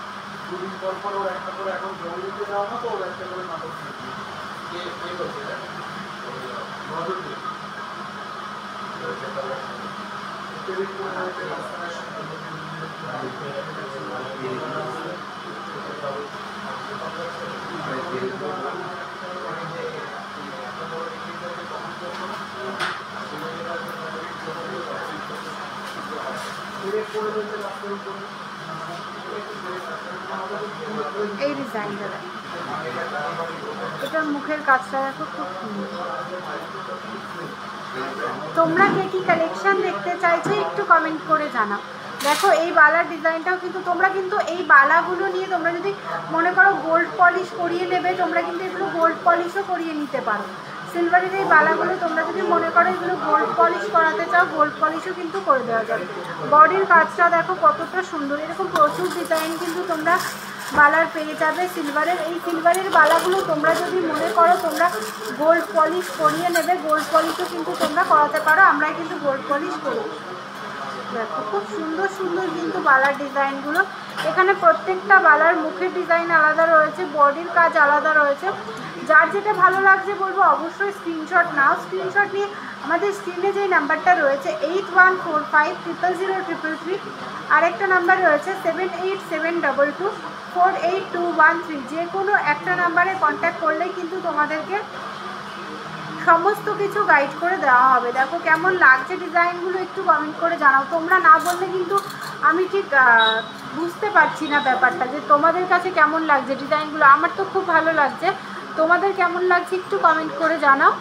এই ডিজাইনটা এটার মুখের কাজটা দেখো খুব সুন্দর। তোমরা কে কি কালেকশন দেখতে চাইছো একটু কমেন্ট করে জানাও। দেখো এই বালার ডিজাইনটাও কিন্তু তোমরা কিন্তু এই বালাগুলো নিয়ে তোমরা যদি মনে করো গোল্ড পলিশ করিয়ে নেবে, তোমরা কিন্তু এগুলো গোল্ড পলিশও করিয়ে নিতে পারো। সিলভারের এই বালাগুলো তোমরা যদি মনে করো এগুলো গোল্ড পলিশ করাতে চাও, গোল্ড পলিশও কিন্তু করে দেওয়া যাবে। বডির কাজটা দেখো কতটা সুন্দর। এরকম প্রচুর ডিজাইন কিন্তু তোমরা বালার পেয়ে যাবে সিলভারের। এই সিলভারের বালাগুলো তোমরা যদি মনে করো তোমরা গোল্ড পলিশ করিয়ে নেবে, গোল্ড পলিশও কিন্তু তোমরা করাতে পারো। আমরা কিন্তু গোল্ড পলিশ করি। দেখো খুব সুন্দর সুন্দর কিন্তু বালার ডিজাইনগুলো। এখানে প্রত্যেকটা বালার মুখের ডিজাইন আলাদা রয়েছে, বডির কাজ আলাদা রয়েছে। যার যেটা ভালো লাগছে বলবো অবশ্যই স্ক্রিনশট নাও। স্ক্রিনশট নিয়ে আমাদের স্ক্রিনে যেই নাম্বারটা রয়েছে 8145000333, আরেকটা নাম্বার রয়েছে 7872248213, যে কোনো একটা নাম্বারে কন্ট্যাক্ট করলেই কিন্তু তোমাদেরকে সমস্ত কিছু গাইড করে দেওয়া হবে। দেখো কেমন লাগছে ডিজাইনগুলো, একটু কমেন্ট করে জানাও। তোমরা না বললে কিন্তু আমি ঠিক বুঝতে পারছি না ব্যাপারটা, যে তোমাদের কাছে কেমন লাগছে ডিজাইনগুলো। আমার তো খুব ভালো লাগছে, তোমাদের কেমন লাগছে একটু কমেন্ট করে জানাও।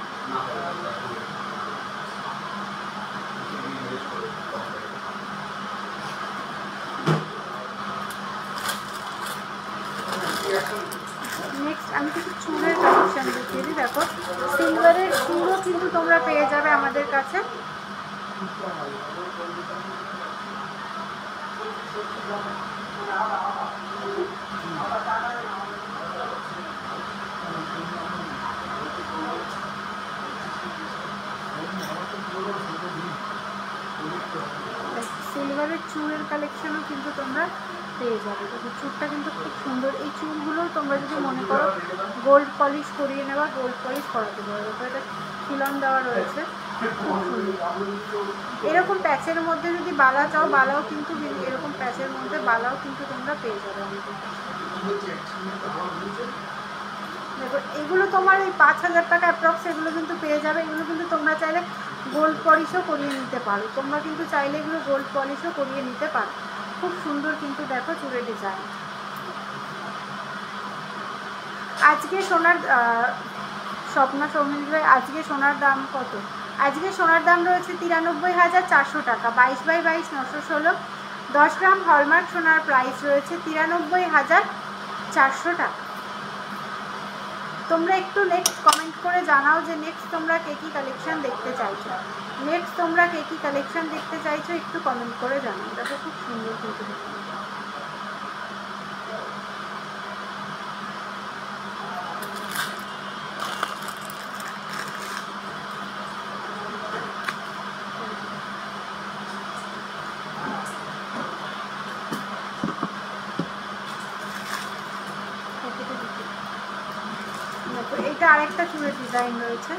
নেক্সট আমি কিছু চুলের কালেকশন দেখিয়ে দিই। দেখো সিলভারের চুলও কিন্তু তোমরা পেয়ে যাবে আমাদের কাছে। সিলভারের চুলের কালেকশনও কিন্তু তোমরা পেয়ে যাবে। দেখো চুলটা কিন্তু খুব সুন্দর। এই চুলগুলো তোমরা যদি মনে করো গোল্ড পলিশ করিয়ে নেওয়া, গোল্ড পলিশ করাতে পারো। দেখো এটা খিলন দেওয়া রয়েছে, খুব সুন্দর। এরকম প্যাচের মধ্যে যদি বালা চাও, বালাও কিন্তু এরকম প্যাচের মধ্যে বালাও কিন্তু তোমরা পেয়ে যাবে আমাদের। দেখো এগুলো তোমার এই 5000 টাকা অ্যাপ্রক্স এগুলো কিন্তু পেয়ে যাবে। এগুলো কিন্তু তোমরা চাইলে গোল্ড পলিশও করিয়ে নিতে পারো। তোমরা কিন্তু চাইলে এগুলো গোল্ড পলিশও করিয়ে নিতে পারো। খুব সুন্দর কিন্তু দেখো চুলের ডিজাইন। আজকে সোনার স্বপ্না সৌমিল ভাই, আজকে সোনার দাম কত? আজকে সোনার দাম রয়েছে 93,400 টাকা। 22/22 916 10 গ্রাম হলমার্ক সোনার প্রাইস রয়েছে 93,400 টাকা। তোমরা একটু নেক্সট কমেন্ট করে জানাও যে নেক্সট তোমরা কে কী কালেকশান দেখতে চাইছো। নেক্সট তোমরা কে কী কালেকশান দেখতে চাইছো একটু কমেন্ট করে জানাও। দেখো খুব সুন্দর কিন্তু এটা আরেকটা চুলের ডিজাইন রয়েছে।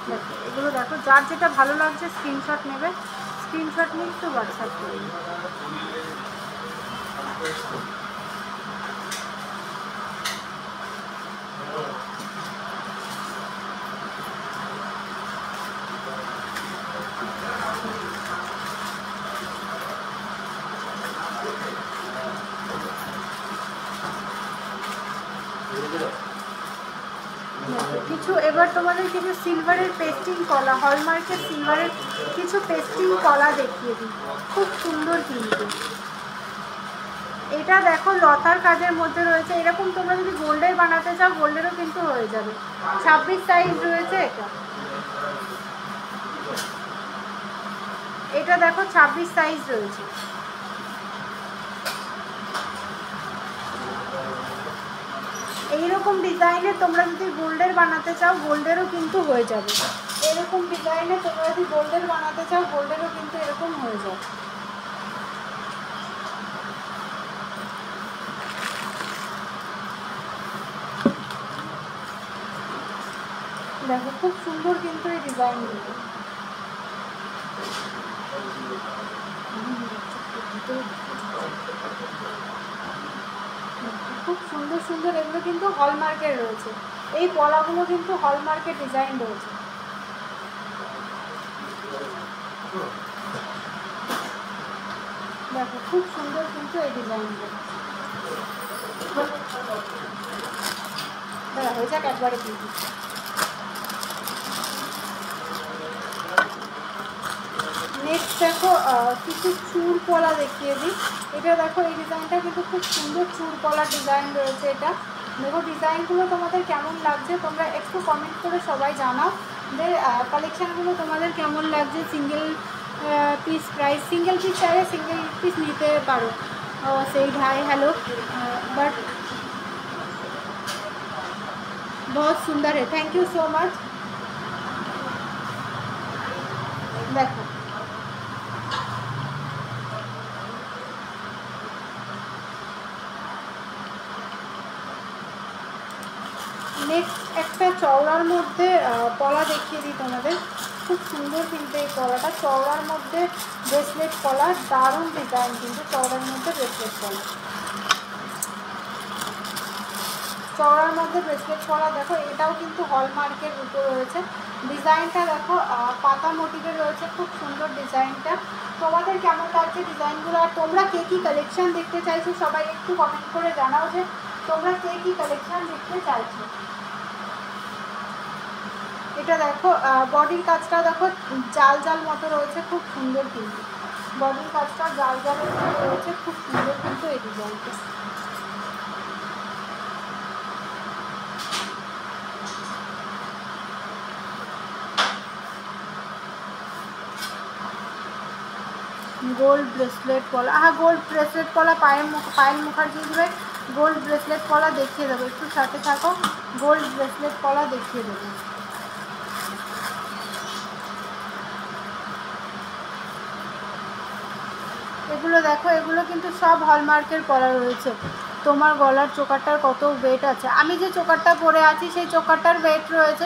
দেখো এগুলো দেখো, যার যেটা ভালো লাগছে স্ক্রিনশট নেবে, স্ক্রিনশট নিয়ে একটু হোয়াটসঅ্যাপ করবে। কিছু এবার তোমাদের কিছু সিলভারের পেস্টিং কলা, হলমার্কের সিলভারের কিছু পেস্টিং কলা দেখিয়ে দিই। খুব সুন্দর কিন্তু এটা দেখো লতার কাজের মধ্যে রয়েছে। এরকম তোমরা যদি গোল্ডের বানাতে চাও গোল্ডেরও কিন্তু হয়ে যাবে। 26 সাইজ রয়েছে এটা। এটা দেখো 26 সাইজ রয়েছে। এইরকম ডিজাইনে তোমরা যদি গোল্ডের বানাতে চাও গোল্ডেরও কিন্তু হয়ে যাবে। এরকম ডিজাইনে তোমরা যদি গোল্ডের বানাতে চাও গোল্ডেরও কিন্তু এরকম হয়ে যাবে। দেখো খুব সুন্দর কিন্তু এই ডিজাইনগুলো। খুব সুন্দর সুন্দর এগুলো কিন্তু হলমার্কের রয়েছে। এই পলাগুলো কিন্তু হলমার্কের ডিজাইন রয়েছে। দেখো খুব সুন্দর কিন্তু এই ডিজাইনগুলো। দাদা হয়ে যাক একবারে দিয়ে দিচ্ছি। নেক্সট দেখো কিছু চুল পলা দেখিয়ে দিই। এটা দেখো এই ডিজাইনটা কিন্তু খুব সুন্দর চুল পলা ডিজাইন রয়েছে। এটা দেখো ডিজাইনগুলো তোমাদের কেমন লাগছে তোমরা একটু কমেন্ট করে সবাই জানাও যে কালেকশানগুলো তোমাদের কেমন লাগছে। Single piece price, single piece চাইলে সিঙ্গেল পিস নিতে পারো। সেই ভাই हेलो बट बहुत सुंदर है, थैंक यू सो मच। देखो নেক্সট একটা চওড়ার মধ্যে পলা দেখিয়ে দিই তোমাদের, খুব সুন্দর কিন্তু এই পলাটা, চওড়ার মধ্যে ব্রেসলেট পলা, দারুণ ডিজাইন কিন্তু চওড়ার মধ্যে ব্রেসলেট পলা, চওড়ার মধ্যে ব্রেসলেট পলা। দেখো এটাও কিন্তু হলমার্কের উপর রয়েছে, ডিজাইনটা দেখো পাতা মোটিভে রয়েছে, খুব সুন্দর ডিজাইনটা। তোমাদের কেমন লাগছে ডিজাইনগুলো, আর তোমরা কে কী কালেকশান দেখতে চাইছো সবাই একটু কমেন্ট করে জানাও যে তোমরা কে কী কালেকশান দেখতে চাইছো। এটা দেখো বডির কাজটা দেখো জাল জাল মতো রয়েছে, খুব সুন্দর কিন্তু বডির কাজটা জাল জালের মতো রয়েছে, খুব সুন্দর কিন্তু এই ডিজাইনটা। গোল্ড ব্রেসলেট পলা, হ্যাঁ গোল্ড ব্রেসলেট পলা, পায়েল মুখার্জি দিবে গোল্ড ব্রেসলেট পলা দেখিয়ে দেবো, একটু সাথে থাকো, গোল্ড ব্রেসলেট পলা দেখিয়ে দেবো। এগুলো দেখো, এগুলো কিন্তু সব হলমার্কের পলা রয়েছে। তোমার গলার চোকারটার কত ওয়েট আছে, আমি যে চোকারটা পরে আছি সেই চোকারটার ওয়েট রয়েছে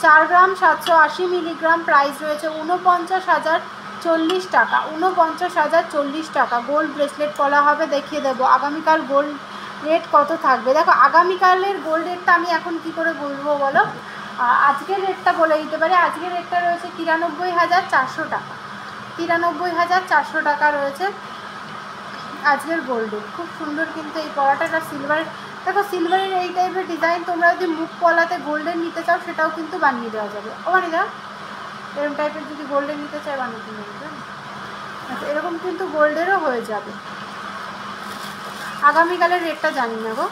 4 গ্রাম 780 মিলিগ্রাম, প্রাইস রয়েছে 49,040 টাকা, 49,040 টাকা। গোল্ড ব্রেসলেট পলা হবে, দেখিয়ে দেবো আগামীকাল গোল্ড রেট কত থাকবে। দেখো আগামীকালের গোল্ড রেটটা আমি এখন কি করে বলবো বলো, আজকের রেটটা বলে দিতে পারি। আজকের রেটটা রয়েছে 93,400 টাকা, 93,400 টাকা রয়েছে আজকের গোল্ড রেট। খুব সুন্দর কিন্তু এই পলাটা, এটা সিলভার, দেখো সিলভারের এই টাইপের ডিজাইন তোমরা যদি মুখ পলাতে গোল্ডের নিতে চাও সেটাও কিন্তু বানিয়ে দেওয়া যাবে। ও বানিয়ে দাও, এরকম টাইপের যদি গোল্ডের নিতে চাই বানিয়ে দিতে হবে। আচ্ছা এরকম কিন্তু গোল্ডেরও হয়ে যাবে। আগামীকালের রেটটা জানি না গো।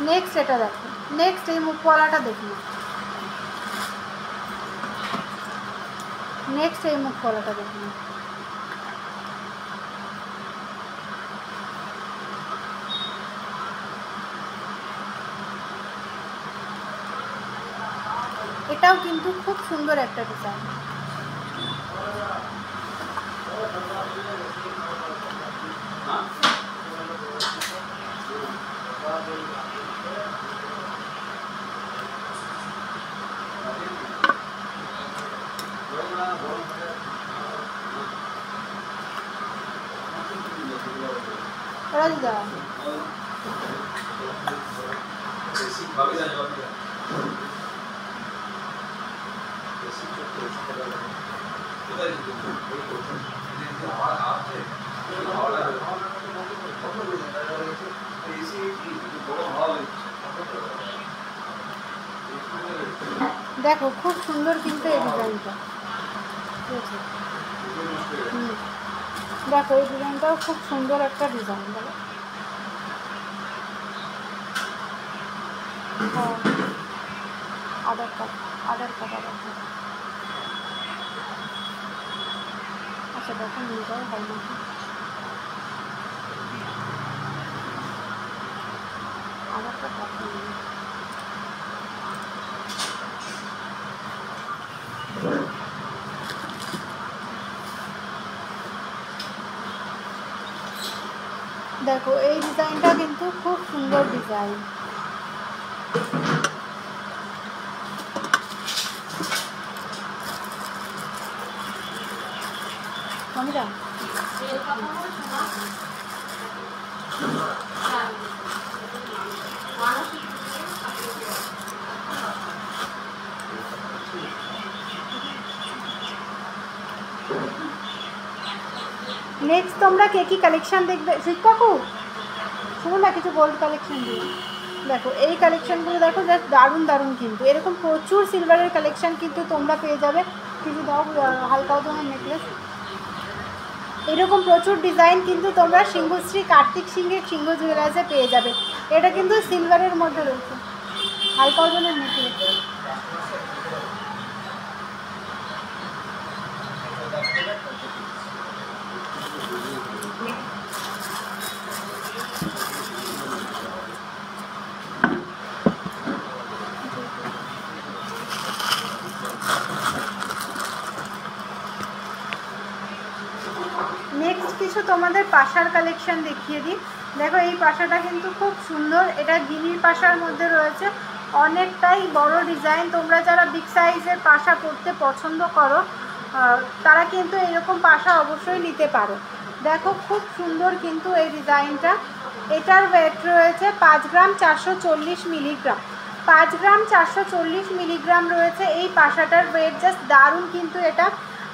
নেক্সট এটা দেখো, নেক্সট এই মুখওয়ালাটা দেখুন, নেক্সট এই মুখওয়ালাটা দেখুন, এটাও কিন্তু খুব সুন্দর একটা ডিজাইন। রাজদা দেখো খুব সুন্দর কিন্তু এই ডিজাইনটা, দেখো এই ডিজাইনটাও খুব সুন্দর একটা ডিজাইন। বলো হ্যাঁ, আধার কার্ড, আধার কার্ড, আধার কার্ড। আচ্ছা দেখো নিয়ে যাও, হয় নাকি আধার কার্ড দেখো নিয়ে। দেখো এই ডিজাইনটা কিন্তু খুব সুন্দর ডিজাইন। মমিরা নেক্সট তোমরা কে কী কালেকশান দেখবে, শিক্ষকু শুনো না কিছু গোল্ড কালেকশান দিয়ে। দেখো এই কালেকশানগুলো দেখো জাস্ট দারুণ দারুণ কিন্তু, এরকম প্রচুর সিলভারের কালেকশান কিন্তু তোমরা পেয়ে যাবে। কিছু দাও হালকা ওজনের নেকলেস, এরকম প্রচুর ডিজাইন কিন্তু তোমরা সিংহশ্রী কার্তিক সিংহের সিংহ জুয়েলার্সে পেয়ে যাবে। এটা কিন্তু সিলভারের মধ্যে রয়েছে, হালকা ওজনের নেকলেস। কিছু তোমাদের পাশার কালেকশন দেখিয়ে দিই। দেখো এই পাশাটা কিন্তু খুব সুন্দর, এটা গিনির পাশার মধ্যে রয়েছে, অনেকটাই বড় ডিজাইন। তোমরা যারা বিগ সাইজের পাশা পরতে পছন্দ করো তারা কিন্তু এরকম পাশা অবশ্যই নিতে পারো। দেখো খুব সুন্দর কিন্তু এই ডিজাইনটা। এটার ওয়েট রয়েছে 5 গ্রাম 440 মিলিগ্রাম। 5 গ্রাম 440 মিলিগ্রাম রয়েছে এই পাশাটার ওয়েট। জাস্ট দারুণ কিন্তু এটা।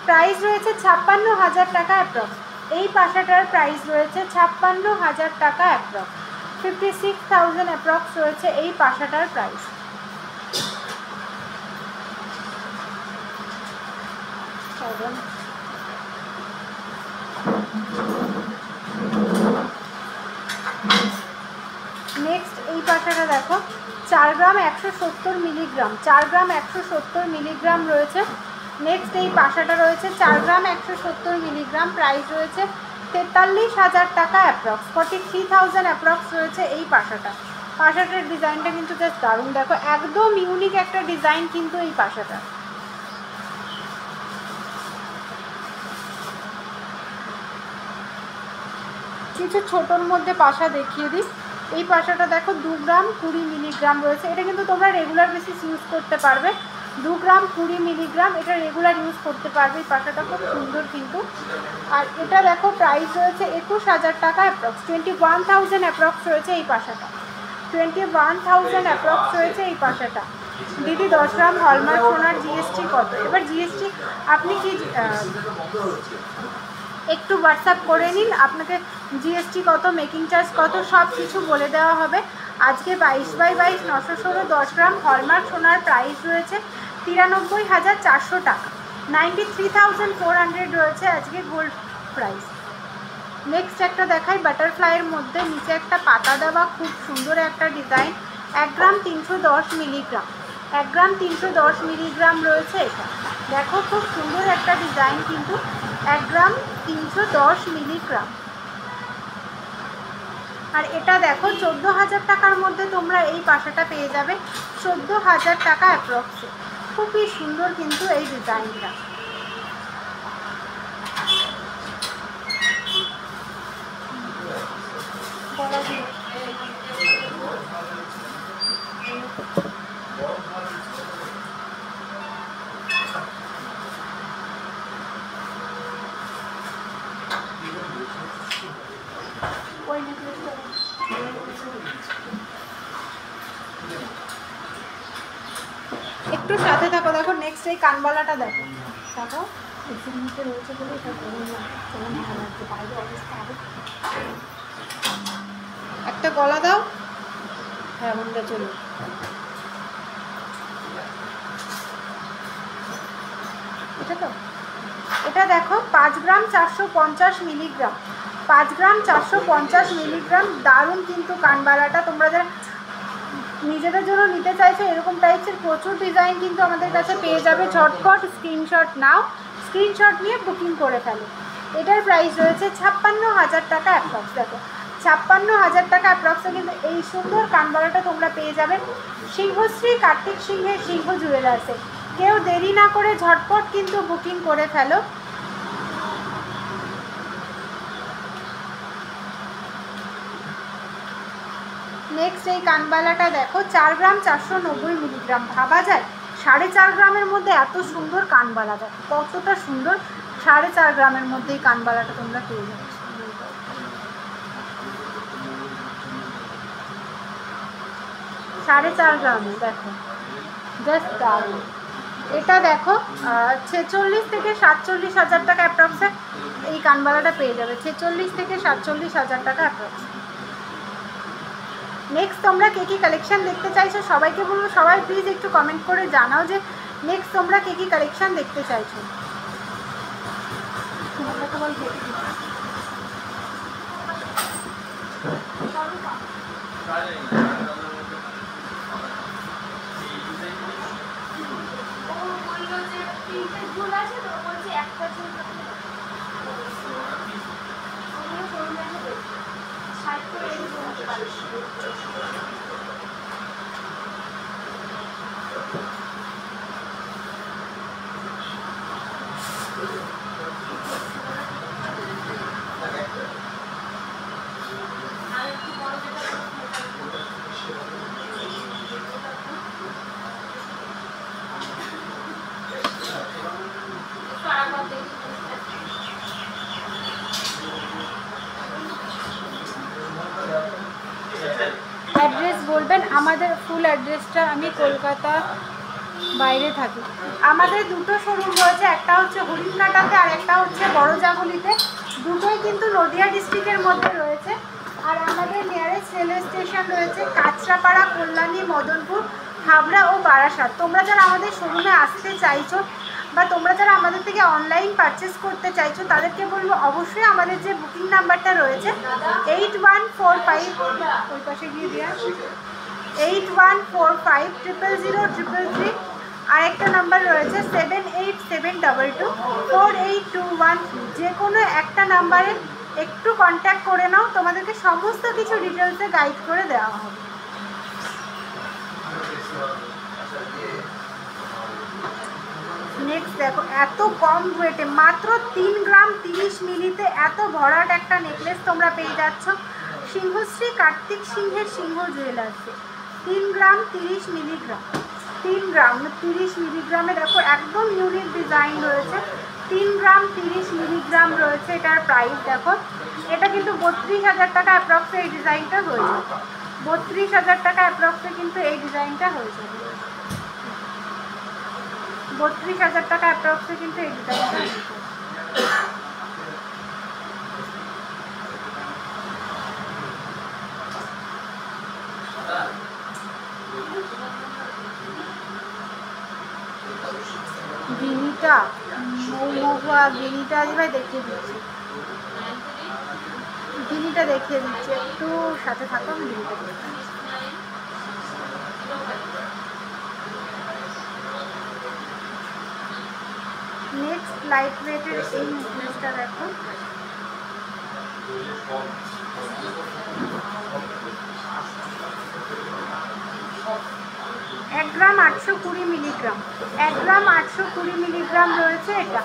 প্রাইস রয়েছে 56,000 টাকা অ্যাপ্রক্স। এই পাশাটার প্রাইস রয়েছে 56,000 টাকা অ্যাপ্রক্স। 56,000 অ্যাপ্রক্স রয়েছে এই পাশাটার প্রাইস। নেক্সট এই পাশাটা দেখো 4 গ্রাম 170 মিলিগ্রাম। 4 গ্রাম 170 মিলিগ্রাম রয়েছে। নেক্সট এই পাশাটা রয়েছে 4 গ্রাম 170 মিলিগ্রাম। প্রাইস রয়েছে 43,000 টাকা অ্যাপ্রক্স। 43,000 অ্যাপ্রক্স রয়েছে এই পাশাটা। পাশাটার ডিজাইনটা কিন্তু জাস্ট দারুণ। দেখো একদম ইউনিক একটা ডিজাইন কিন্তু এই পাশাটা। কিছু ছোটোর মধ্যে পাশা দেখিয়ে দিই। এই পাশাটা দেখো 2 গ্রাম 20 মিলিগ্রাম রয়েছে। এটা কিন্তু তোমরা রেগুলার বেসিস ইউজ করতে পারবে। 2 গ্রাম 20 মিলিগ্রাম, এটা রেগুলার ইউজ করতে পারবে। এই পাশাটা খুব সুন্দর কিন্তু। আর এটা দেখো প্রাইস রয়েছে 21,000 টাকা অ্যাপ্রক্স। 21,000 অ্যাপ্রক্স রয়েছে এই পাশাটা। 21,000 অ্যাপ্রক্স রয়েছে এই পাশাটা। দিদি 10 গ্রাম হলমার্ক সোনার জিএসটি কত? এবার জিএসটি আপনি কি একটু হোয়াটসঅ্যাপ করে নিন, আপনাকে জিএসটি কত, মেকিং চার্জ কত, সব কিছু বলে দেওয়া হবে। আজকে 22/22 916 10 গ্রাম হলমার্ক সোনার প্রাইস রয়েছে 93,400 টাকা। 93,400 রয়েছে আজকে গোল্ড প্রাইস। নেক্সট একটা দেখাই বাটারফ্লাইয়ের মধ্যে, নিচে একটা পাতা দেওয়া, খুব সুন্দর একটা ডিজাইন। 1 গ্রাম 310 মিলিগ্রাম। 1 গ্রাম 310 মিলিগ্রাম রয়েছে এটা। দেখো খুব সুন্দর একটা ডিজাইন কিন্তু। 1 গ্রাম 310 মিলিগ্রাম। আর এটা দেখো 14,000 টাকার মধ্যে তোমরা এই পাশাটা পেয়ে যাবে। 14,000 টাকা অ্যাপ্রক্সে। খুবই সুন্দর কিন্তু এই ডিজাইনটা। একটু সাথে থাকো। দেখো নেক্সট এই কানবালাটা দেখো। দেখো রয়েছে বলে এটা একটা গলা দাও। হ্যাঁ বন্ধুরা চলো। এটা তো এটা দেখো 5 গ্রাম 450 মিলিগ্রাম। 5 গ্রাম 450 মিলিগ্রাম। দারুণ কিন্তু কানবালাটা। তোমরা যারা নিজেদের জন্য নিতে চাইছো এরকম টাইপের প্রচুর ডিজাইন কিন্তু আমাদের কাছে পেয়ে যাবে। ঝটপট স্ক্রিনশট নাও, স্ক্রিনশট নিয়ে বুকিং করে ফেলো। এটার প্রাইস রয়েছে 56,000 টাকা অ্যাপ্রক্স। দেখো 56,000 টাকা অ্যাপ্রক্সে কিন্তু এই সুন্দর কানবালাটা তোমরা পেয়ে যাবে সিংহশ্রী কার্তিক সিংহের সিংহ জুয়েলার্সে। কেউ দেরি না করে ঝটপট কিন্তু বুকিং করে ফেলো। নেক্সট এই কানবালাটা দেখো 4 গ্রাম 490 মিলিগ্রাম। ভাবা যায় 4.5 গ্রামের মধ্যে এত সুন্দর কানবালা। দেখো কতটা সুন্দর। 4.5 গ্রামের মধ্যে এই কানবালাটা তোমরা পেয়ে যাবে। 4.5 গ্রামে দেখো জাস্ট দারুণ। এটা দেখো 46 থেকে 47,000 টাকা অ্যাপ্রক্সে এই কানবালাটা পেয়ে যাবে। 46 থেকে 47,000 টাকা অ্যাপ্রক্স। নেক্সট তোমরা কে কী কালেকশান দেখতে চাইছো সবাইকে বলবো, সবাই প্লিজ একটু কমেন্ট করে জানাও যে নেক্সট তোমরা কে কী কালেকশান দেখতে চাইছো। আমাদের ফুল অ্যাড্রেসটা, আমি কলকাতা বাইরে থাকি। আমাদের দুটো শোরুম রয়েছে, একটা হচ্ছে হরিণঘাটাতে আর একটা হচ্ছে বড়জাগুলিতে। দুটোই কিন্তু নদিয়া ডিস্ট্রিক্টের মধ্যে রয়েছে। আর আমাদের নিয়ারেস্ট রেলওয়ে স্টেশন রয়েছে কাঁচরাপাড়া, কল্যাণী, মদনপুর, হাবড়া ও বারাসাত। তোমরা যারা আমাদের শোরুমে আসতে চাইছো বা তোমরা যারা আমাদের থেকে অনলাইন পারচেস করতে চাইছো তাদেরকে বলবো অবশ্যই আমাদের যে বুকিং নাম্বারটা রয়েছে 8145, ওই পাশে গিয়ে দেওয়া 8145000333, আর একটা নাম্বার রয়েছে 7872248213। যে কোনো একটা নাম্বারে একটু কন্ট্যাক্ট করে নাও, তোমাদেরকে সমস্ত কিছু ডিটেলসে গাইড করে দেওয়া হবে। নেক্সট দেখো, এত কম ওয়েটে মাত্র 3 গ্রাম 30 মিলিতে এত ভরাট একটা নেকলেস তোমরা পেয়ে যাচ্ছ সিংহশ্রী কার্তিক সিংহের সিংহ জুয়েলার্সে। 3 গ্রাম 30 মিলিগ্রাম, 3 গ্রাম 30 মিলিগ্রামে দেখো একদম ইউনিক ডিজাইন রয়েছে। 3 গ্রাম 30 মিলিগ্রাম রয়েছে এটার প্রাইস। দেখো এটা কিন্তু 32,000 টাকা অ্যাপ্রক্সে এই ডিজাইনটা হয়ে যাবে। 32,000 টাকা অ্যাপ্রক্সে কিন্তু এই ডিজাইনটা হয়ে যাবে। 32,000 টাকা অ্যাপ্রক্সে কিন্তু এই ডিজাইনটা হয়ে যাবে। গিনিটা মহুয়া, গিনিটা ভাই দেখিয়ে দিচ্ছি, গিনিটা দেখিয়ে দিচ্ছি, একটু সাথে থাকো। আমি গিনিটা দেখিয়ে নেক্সট লাইট ওয়েটের এই নেকলেসটা দেখো, এক গ্রাম 820 মিলিগ্রাম, 1 গ্রাম 820 মিলিগ্রাম রয়েছে এটা,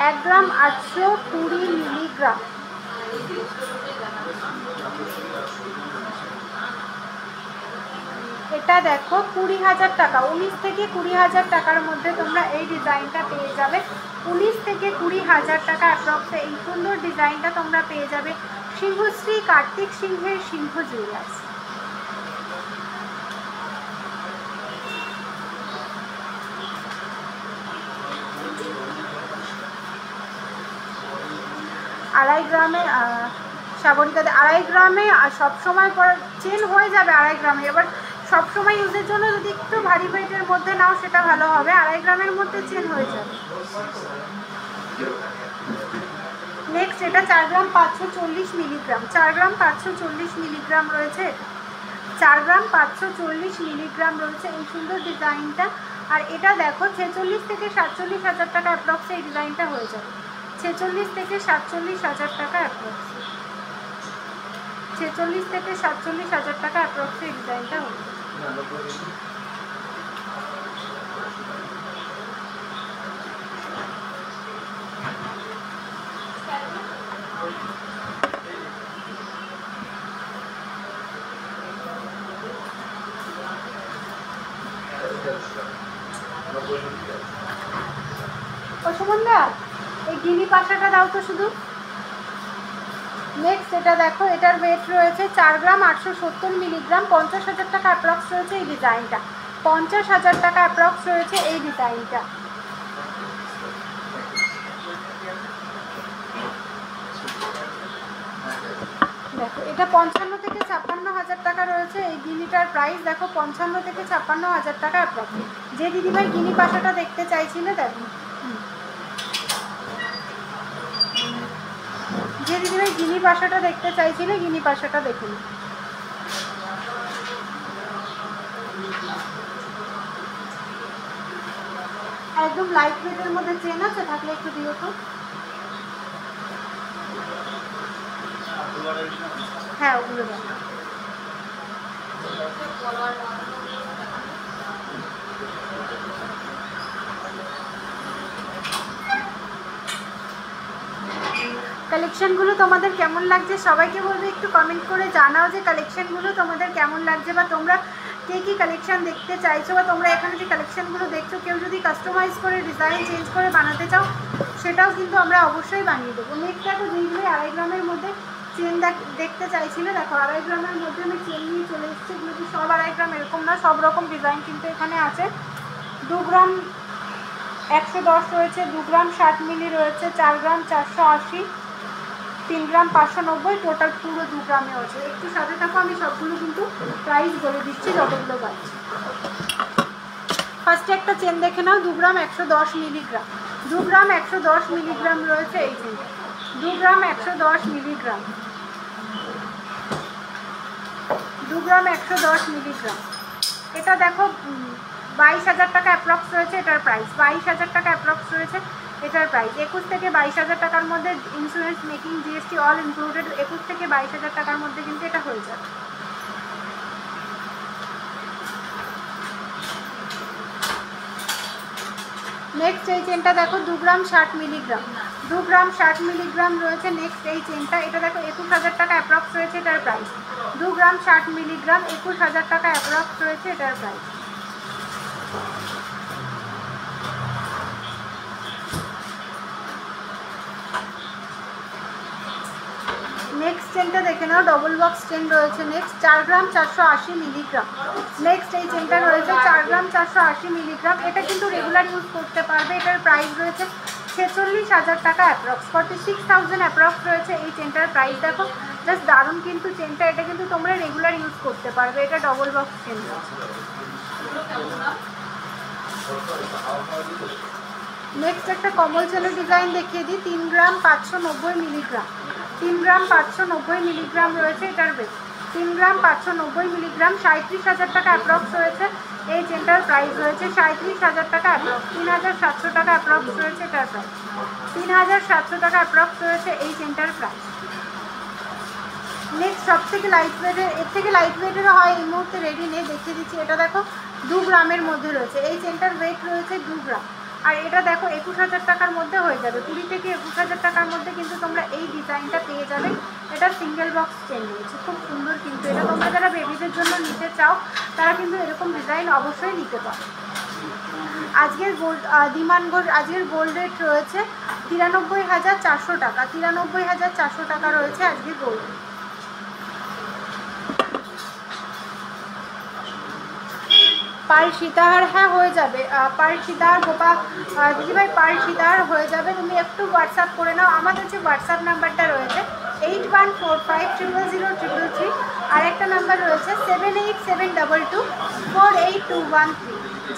1 গ্রাম 820 মিলিগ্রাম। এটা দেখো 20,000 টাকা, 19 থেকে 20,000 টাকার মধ্যে তোমরা এই ডিজাইনটা পেয়ে যাবে। 19 থেকে 20,000 টাকা অ্যাপ্রক্সে এই সুন্দর ডিজাইনটা তোমরা পেয়ে যাবে সিংহশ্রী কার্তিক সিংহের সিংহ জুয়েলার্স। আড়াই গ্রামে সাগরিকাতে 2.5 গ্রামে সবসময় চেন হয়ে যাবে 2.5 গ্রামে। এবার সবসময় ইউজের জন্য যদি একটু ভারী ওয়েটের মধ্যে নাও সেটা ভালো হবে, 2.5 গ্রামের মধ্যে চেন হয়ে যাবে। নেক্সট এটা 4 গ্রাম 540 মিলিগ্রাম, 4 গ্রাম 540 মিলিগ্রাম রয়েছে, 4 গ্রাম 540 মিলিগ্রাম রয়েছে এই সুন্দর ডিজাইনটা। আর এটা দেখো 46 থেকে 47,000 টাকা অ্যাপ্রক্সে এই ডিজাইনটা হয়ে যাবে। 46 থেকে 47,000 টাকা অ্যাপ্রক্স, 46 থেকে 47,000 টাকা অ্যাপ্রক্সে এই ডিজাইনটা হয়ে যাবে। সুমনদা এই গিনি পাশাটা দাও তো শুধু। নেক্সট এটা দেখো, এটার ওয়েট রয়েছে 4 গ্রাম 870 মিলিগ্রাম, 50,000 টাকা অ্যাপ্রক্স রয়েছে এই ডিজাইনটা, 50,000 টাকা অ্যাপ্রক্স রয়েছে এই ডিজাইনটা। দেখো এটা 55 থেকে 56,000 টাকা রয়েছে এই গিনিটার প্রাইস। দেখো 55 থেকে 56,000 টাকা অ্যাপ্রক্স। যে দিদিভাই গিনি পাশাটা দেখতে চাইছিলে দেখো, যে দিদিভাই গিনি পাশাটা দেখতে চাইছিলে গিনি পাশাটা দেখুন। একদম লাইট ওয়েটের মধ্যে চেন আছে, থাকলে একটু দিও তো। হ্যাঁ ওগুলো দাও। কালেকশনগুলো তোমাদের কেমন লাগছে সবাইকে বলবে একটু কমেন্ট করে জানাও যে কালেকশনগুলো তোমাদের কেমন লাগছে, বা তোমরা কে কী কালেকশন দেখতে চাইছো, বা তোমরা এখানে যে কালেকশনগুলো দেখছো কেউ যদি কাস্টমাইজ করে ডিজাইন চেঞ্জ করে বানাতে চাও সেটাও কিন্তু আমরা অবশ্যই বানিয়ে দেবো। নেক্সট দেখো যেইগুলো 2.5 গ্রামের মধ্যে চেন দেখতে চাইছিলে, দেখো 2.5 গ্রামের মধ্যে আমি চেন নিয়ে চলে এসেছি। এগুলো কি সব 2.5 গ্রাম এরকম না, সব রকম ডিজাইন কিন্তু এখানে আছে। 2 গ্রাম 110 রয়েছে, 2 গ্রাম 60 মিলি রয়েছে, 4 গ্রাম 480, 3 গ্রাম 590, টোটাল পুরো 2 গ্রামে আছে। একটু সাথে থাকো, আমি সবগুলো কিন্তু প্রাইস বলে দিচ্ছি যতগুলো পাচ্ছি। ফার্স্টে একটা চেন দেখে নাও, 2 গ্রাম 110 মিলিগ্রাম, 2 গ্রাম 110 মিলিগ্রাম রয়েছে এই চেন, 2 গ্রাম 110 মিলিগ্রাম, 2 গ্রাম 110 মিলিগ্রাম। এটা দেখো 22,000 টাকা অ্যাপ্রক্স রয়েছে এটার প্রাইস, 22,000 টাকা অ্যাপ্রক্স রয়েছে এটার প্রাইস। 21 থেকে 22,000 টাকার মধ্যে insurance, making, GST all included, 21 থেকে 22,000 টাকার মধ্যে কিন্তু এটা হয়ে যাবে। নেক্সট এই চেনটা দেখো 2 গ্রাম 60 মিলিগ্রাম, 2 গ্রাম 60 মিলিগ্রাম রয়েছে। নেক্সট এই চেনটা, এটা দেখো 21,000 টাকা অ্যাপ্রক্স রয়েছে এটার প্রাইস, 2 গ্রাম 60 মিলিগ্রাম, 21,000 টাকা অ্যাপ্রক্স রয়েছে এটার প্রাইস। নেক্সট চেনটা দেখে নাও, ডবল বক্স চেন রয়েছে। নেক্সট 4 গ্রাম 480 মিলিগ্রাম। নেক্সট এই চেনটা রয়েছে 4 গ্রাম 480 মিলিগ্রাম। এটা কিন্তু রেগুলার ইউজ করতে পারবে। এটার প্রাইস রয়েছে 46,000 টাকা অ্যাপ্রক্স, 46,000 অ্যাপ্রক্স রয়েছে এই চেনটার প্রাইস। দেখো জাস্ট দারুণ কিন্তু চেনটা, এটা কিন্তু তোমরা রেগুলার ইউজ করতে পারবে। এটা ডবল বক্স চেন রয়েছে। নেক্সট একটা কমল চেনের ডিজাইন দেখিয়ে দিই, 3 গ্রাম 590 মিলিগ্রাম, 3 গ্রাম 590 মিলিগ্রাম রয়েছে এটার ওয়েট, 3 গ্রাম 590 মিলিগ্রাম, 37,000 টাকা অ্যাপ্রক্স রয়েছে এই চেনটার প্রাইস রয়েছে 37,000 টাকা অ্যাপ্রক্স, 3,700 টাকা অ্যাপ্রক্স রয়েছে এটার প্রাইস, 3,700 টাকা অ্যাপ্রক্স রয়েছে এই চেনটার প্রাইস। নেক্সট সব থেকে লাইট ওয়েটের, এর থেকে লাইট ওয়েটেরও হয় এই মুহূর্তে রেডি নেই, দেখিয়ে দিচ্ছি। এটা দেখো 2 গ্রামের মধ্যে রয়েছে, এই চেনটার ওয়েট রয়েছে 2 গ্রাম। আর এটা দেখো 21,000 টাকার মধ্যে হয়ে যাবে, 20 থেকে 21,000 টাকার মধ্যে কিন্তু তোমরা এই ডিজাইনটা পেয়ে যাবে। এটা সিঙ্গেল বক্স চেন রয়েছে, খুব সুন্দর কিন্তু। এটা তোমরা যারা বেবিদের জন্য নিতে চাও তারা কিন্তু এরকম ডিজাইন অবশ্যই নিতে পারো। আজকের গোল্ড ডিমান্ড গোল্ড, আজকের গোল্ড রেট রয়েছে 93,400 টাকা, 93,400 টাকা রয়েছে আজকের গোল্ড। পার সীতাহার, হ্যাঁ হয়ে যাবে, পার সীতাহার গোপা দিদিভাই, পার সীতাহার হয়ে যাবে। তুমি একটু হোয়াটসঅ্যাপ করে নাও, আমাদের যে হোয়াটসঅ্যাপ নাম্বারটা রয়েছে 8145000333, আর একটা নাম্বার রয়েছে 7872248213,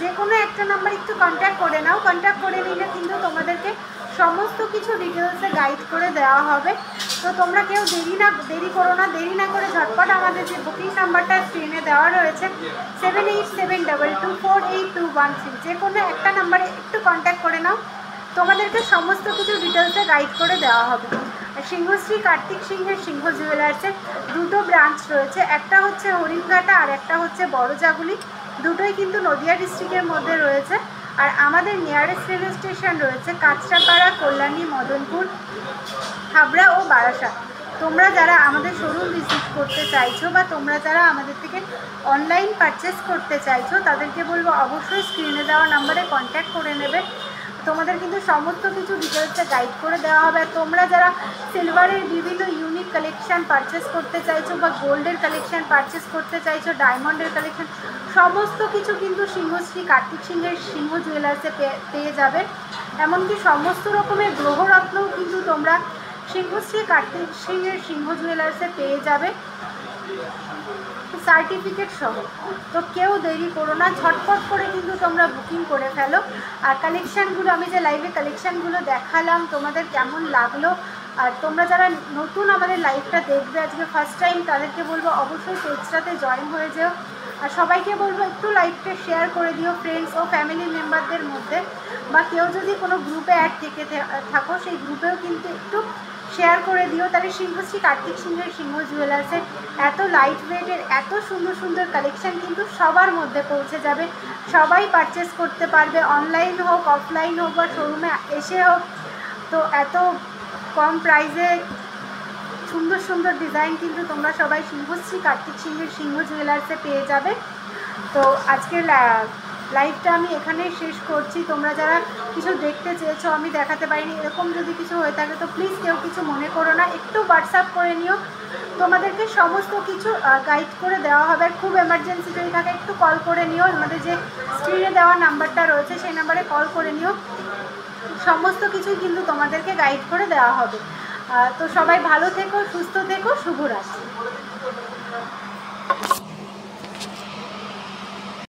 যে কোনো একটা নাম্বার একটু কন্ট্যাক্ট করে নাও। কন্ট্যাক্ট করে নিলে কিন্তু তোমাদেরকে সমস্ত কিছু ডিটেলসে গাইড করে দেওয়া হবে। তো তোমরা কেউ দেরি করো না, দেরি না করে ঝটপট আমাদের যে বুকিং নাম্বারটা স্ক্রিনে দেওয়া রয়েছে 7872248213, যে কোনো একটা নাম্বারে একটু কন্ট্যাক্ট করে নাও, তোমাদেরকে সমস্ত কিছু ডিটেলসে গাইড করে দেওয়া হবে। সিংহশ্রী কার্তিক সিংহের সিংহ জুয়েলার্সের দুটো ব্রাঞ্চ রয়েছে, একটা হচ্ছে হরিণঘাটা আর একটা হচ্ছে বড়জাগুলি, দুটোই কিন্তু নদিয়া ডিস্ট্রিক্টের মধ্যে রয়েছে। আর আমাদের নিয়ারেস্ট রেল স্টেশন রয়েছে কাঁচরাপাড়া, কল্যাণী, মদনপুর, হাবড়া ও বারাসাত। তোমরা যারা আমাদের শোরুম ভিজিট করতে চাইছো বা তোমরা যারা আমাদের থেকে অনলাইন পারচেস করতে চাইছো তাদেরকে বলবো অবশ্যই স্ক্রিনে দেওয়া নাম্বারে কন্ট্যাক্ট করে নেবে। তোমাদের কিন্তু সমস্ত কিছু ডিটেলসে গাইড করে দেওয়া হবে। তোমরা যারা সিলভারের বিভিন্ন ইউনিক কালেকশান পারচেস করতে চাইছো বা গোল্ডের কালেকশান পারচেস করতে চাইছো, ডায়মন্ডের কালেকশান, সমস্ত কিছু কিন্তু সিংহশ্রী কার্তিক সিংহের সিংহ জুয়েলার্সে পেয়ে যাবে। এমনকি সমস্ত রকমের গ্রহরত্নও কিন্তু তোমরা সিংহশ্রী কার্তিক সিংহের সিংহ জুয়েলার্সে পেয়ে যাবে সার্টিফিকেট সহ। তো কেউ দেরি করো না, ঝটপট করে কিন্তু তোমরা বুকিং করে ফেলো। আর কালেকশানগুলো, আমি যে লাইভে কালেকশানগুলো দেখালাম তোমাদের কেমন লাগলো, আর তোমরা যারা নতুন আমাদের লাইভটা দেখবে আজকে ফার্স্ট টাইম, তাদেরকে বলবো অবশ্যই পেজটাতে জয়েন হয়ে যেও। আর সবাইকে বলবো একটু লাইভটা শেয়ার করে দিও ফ্রেন্ডস ও ফ্যামিলি মেম্বারদের মধ্যে, বা কেউ যদি কোনো গ্রুপে অ্যাড থেকে থাকো সেই গ্রুপেও কিন্তু একটু শেয়ার করে দিও। তাহলে সিংহশ্রী কার্তিক সিংহের সিংহ জুয়েলার্সের এত লাইট ওয়েটের এত সুন্দর সুন্দর কালেকশান কিন্তু সবার মধ্যে পৌঁছে যাবে, সবাই পারচেস করতে পারবে, অনলাইন হোক অফলাইন হোক বা শোরুমে এসে হোক। তো এত কম প্রাইসে সুন্দর সুন্দর ডিজাইন কিন্তু তোমরা সবাই সিংহশ্রী কার্তিক সিংহের সিংহ জুয়েলার্সে পেয়ে যাবে। তো আজকের লাইভটা আমি এখানেই শেষ করছি। তোমরা যারা কিছু দেখতে চেয়েছো আমি দেখাতে পারিনি, এরকম যদি কিছু হয়ে থাকে তো প্লিজ কেউ কিছু মনে করো না, একটু হোয়াটসঅ্যাপ করে নিও, তোমাদেরকে সমস্ত কিছু গাইড করে দেওয়া হবে। আর খুব এমার্জেন্সি যদি থাকে একটু কল করে নিও, আমাদের যে স্ক্রিনে দেওয়া নাম্বারটা রয়েছে সেই নাম্বারে কল করে নিও, সমস্ত কিছুই কিন্তু তোমাদেরকে গাইড করে দেওয়া হবে। তো সবাই ভালো থেকো, সুস্থ থেকো, শুভরাত্রি।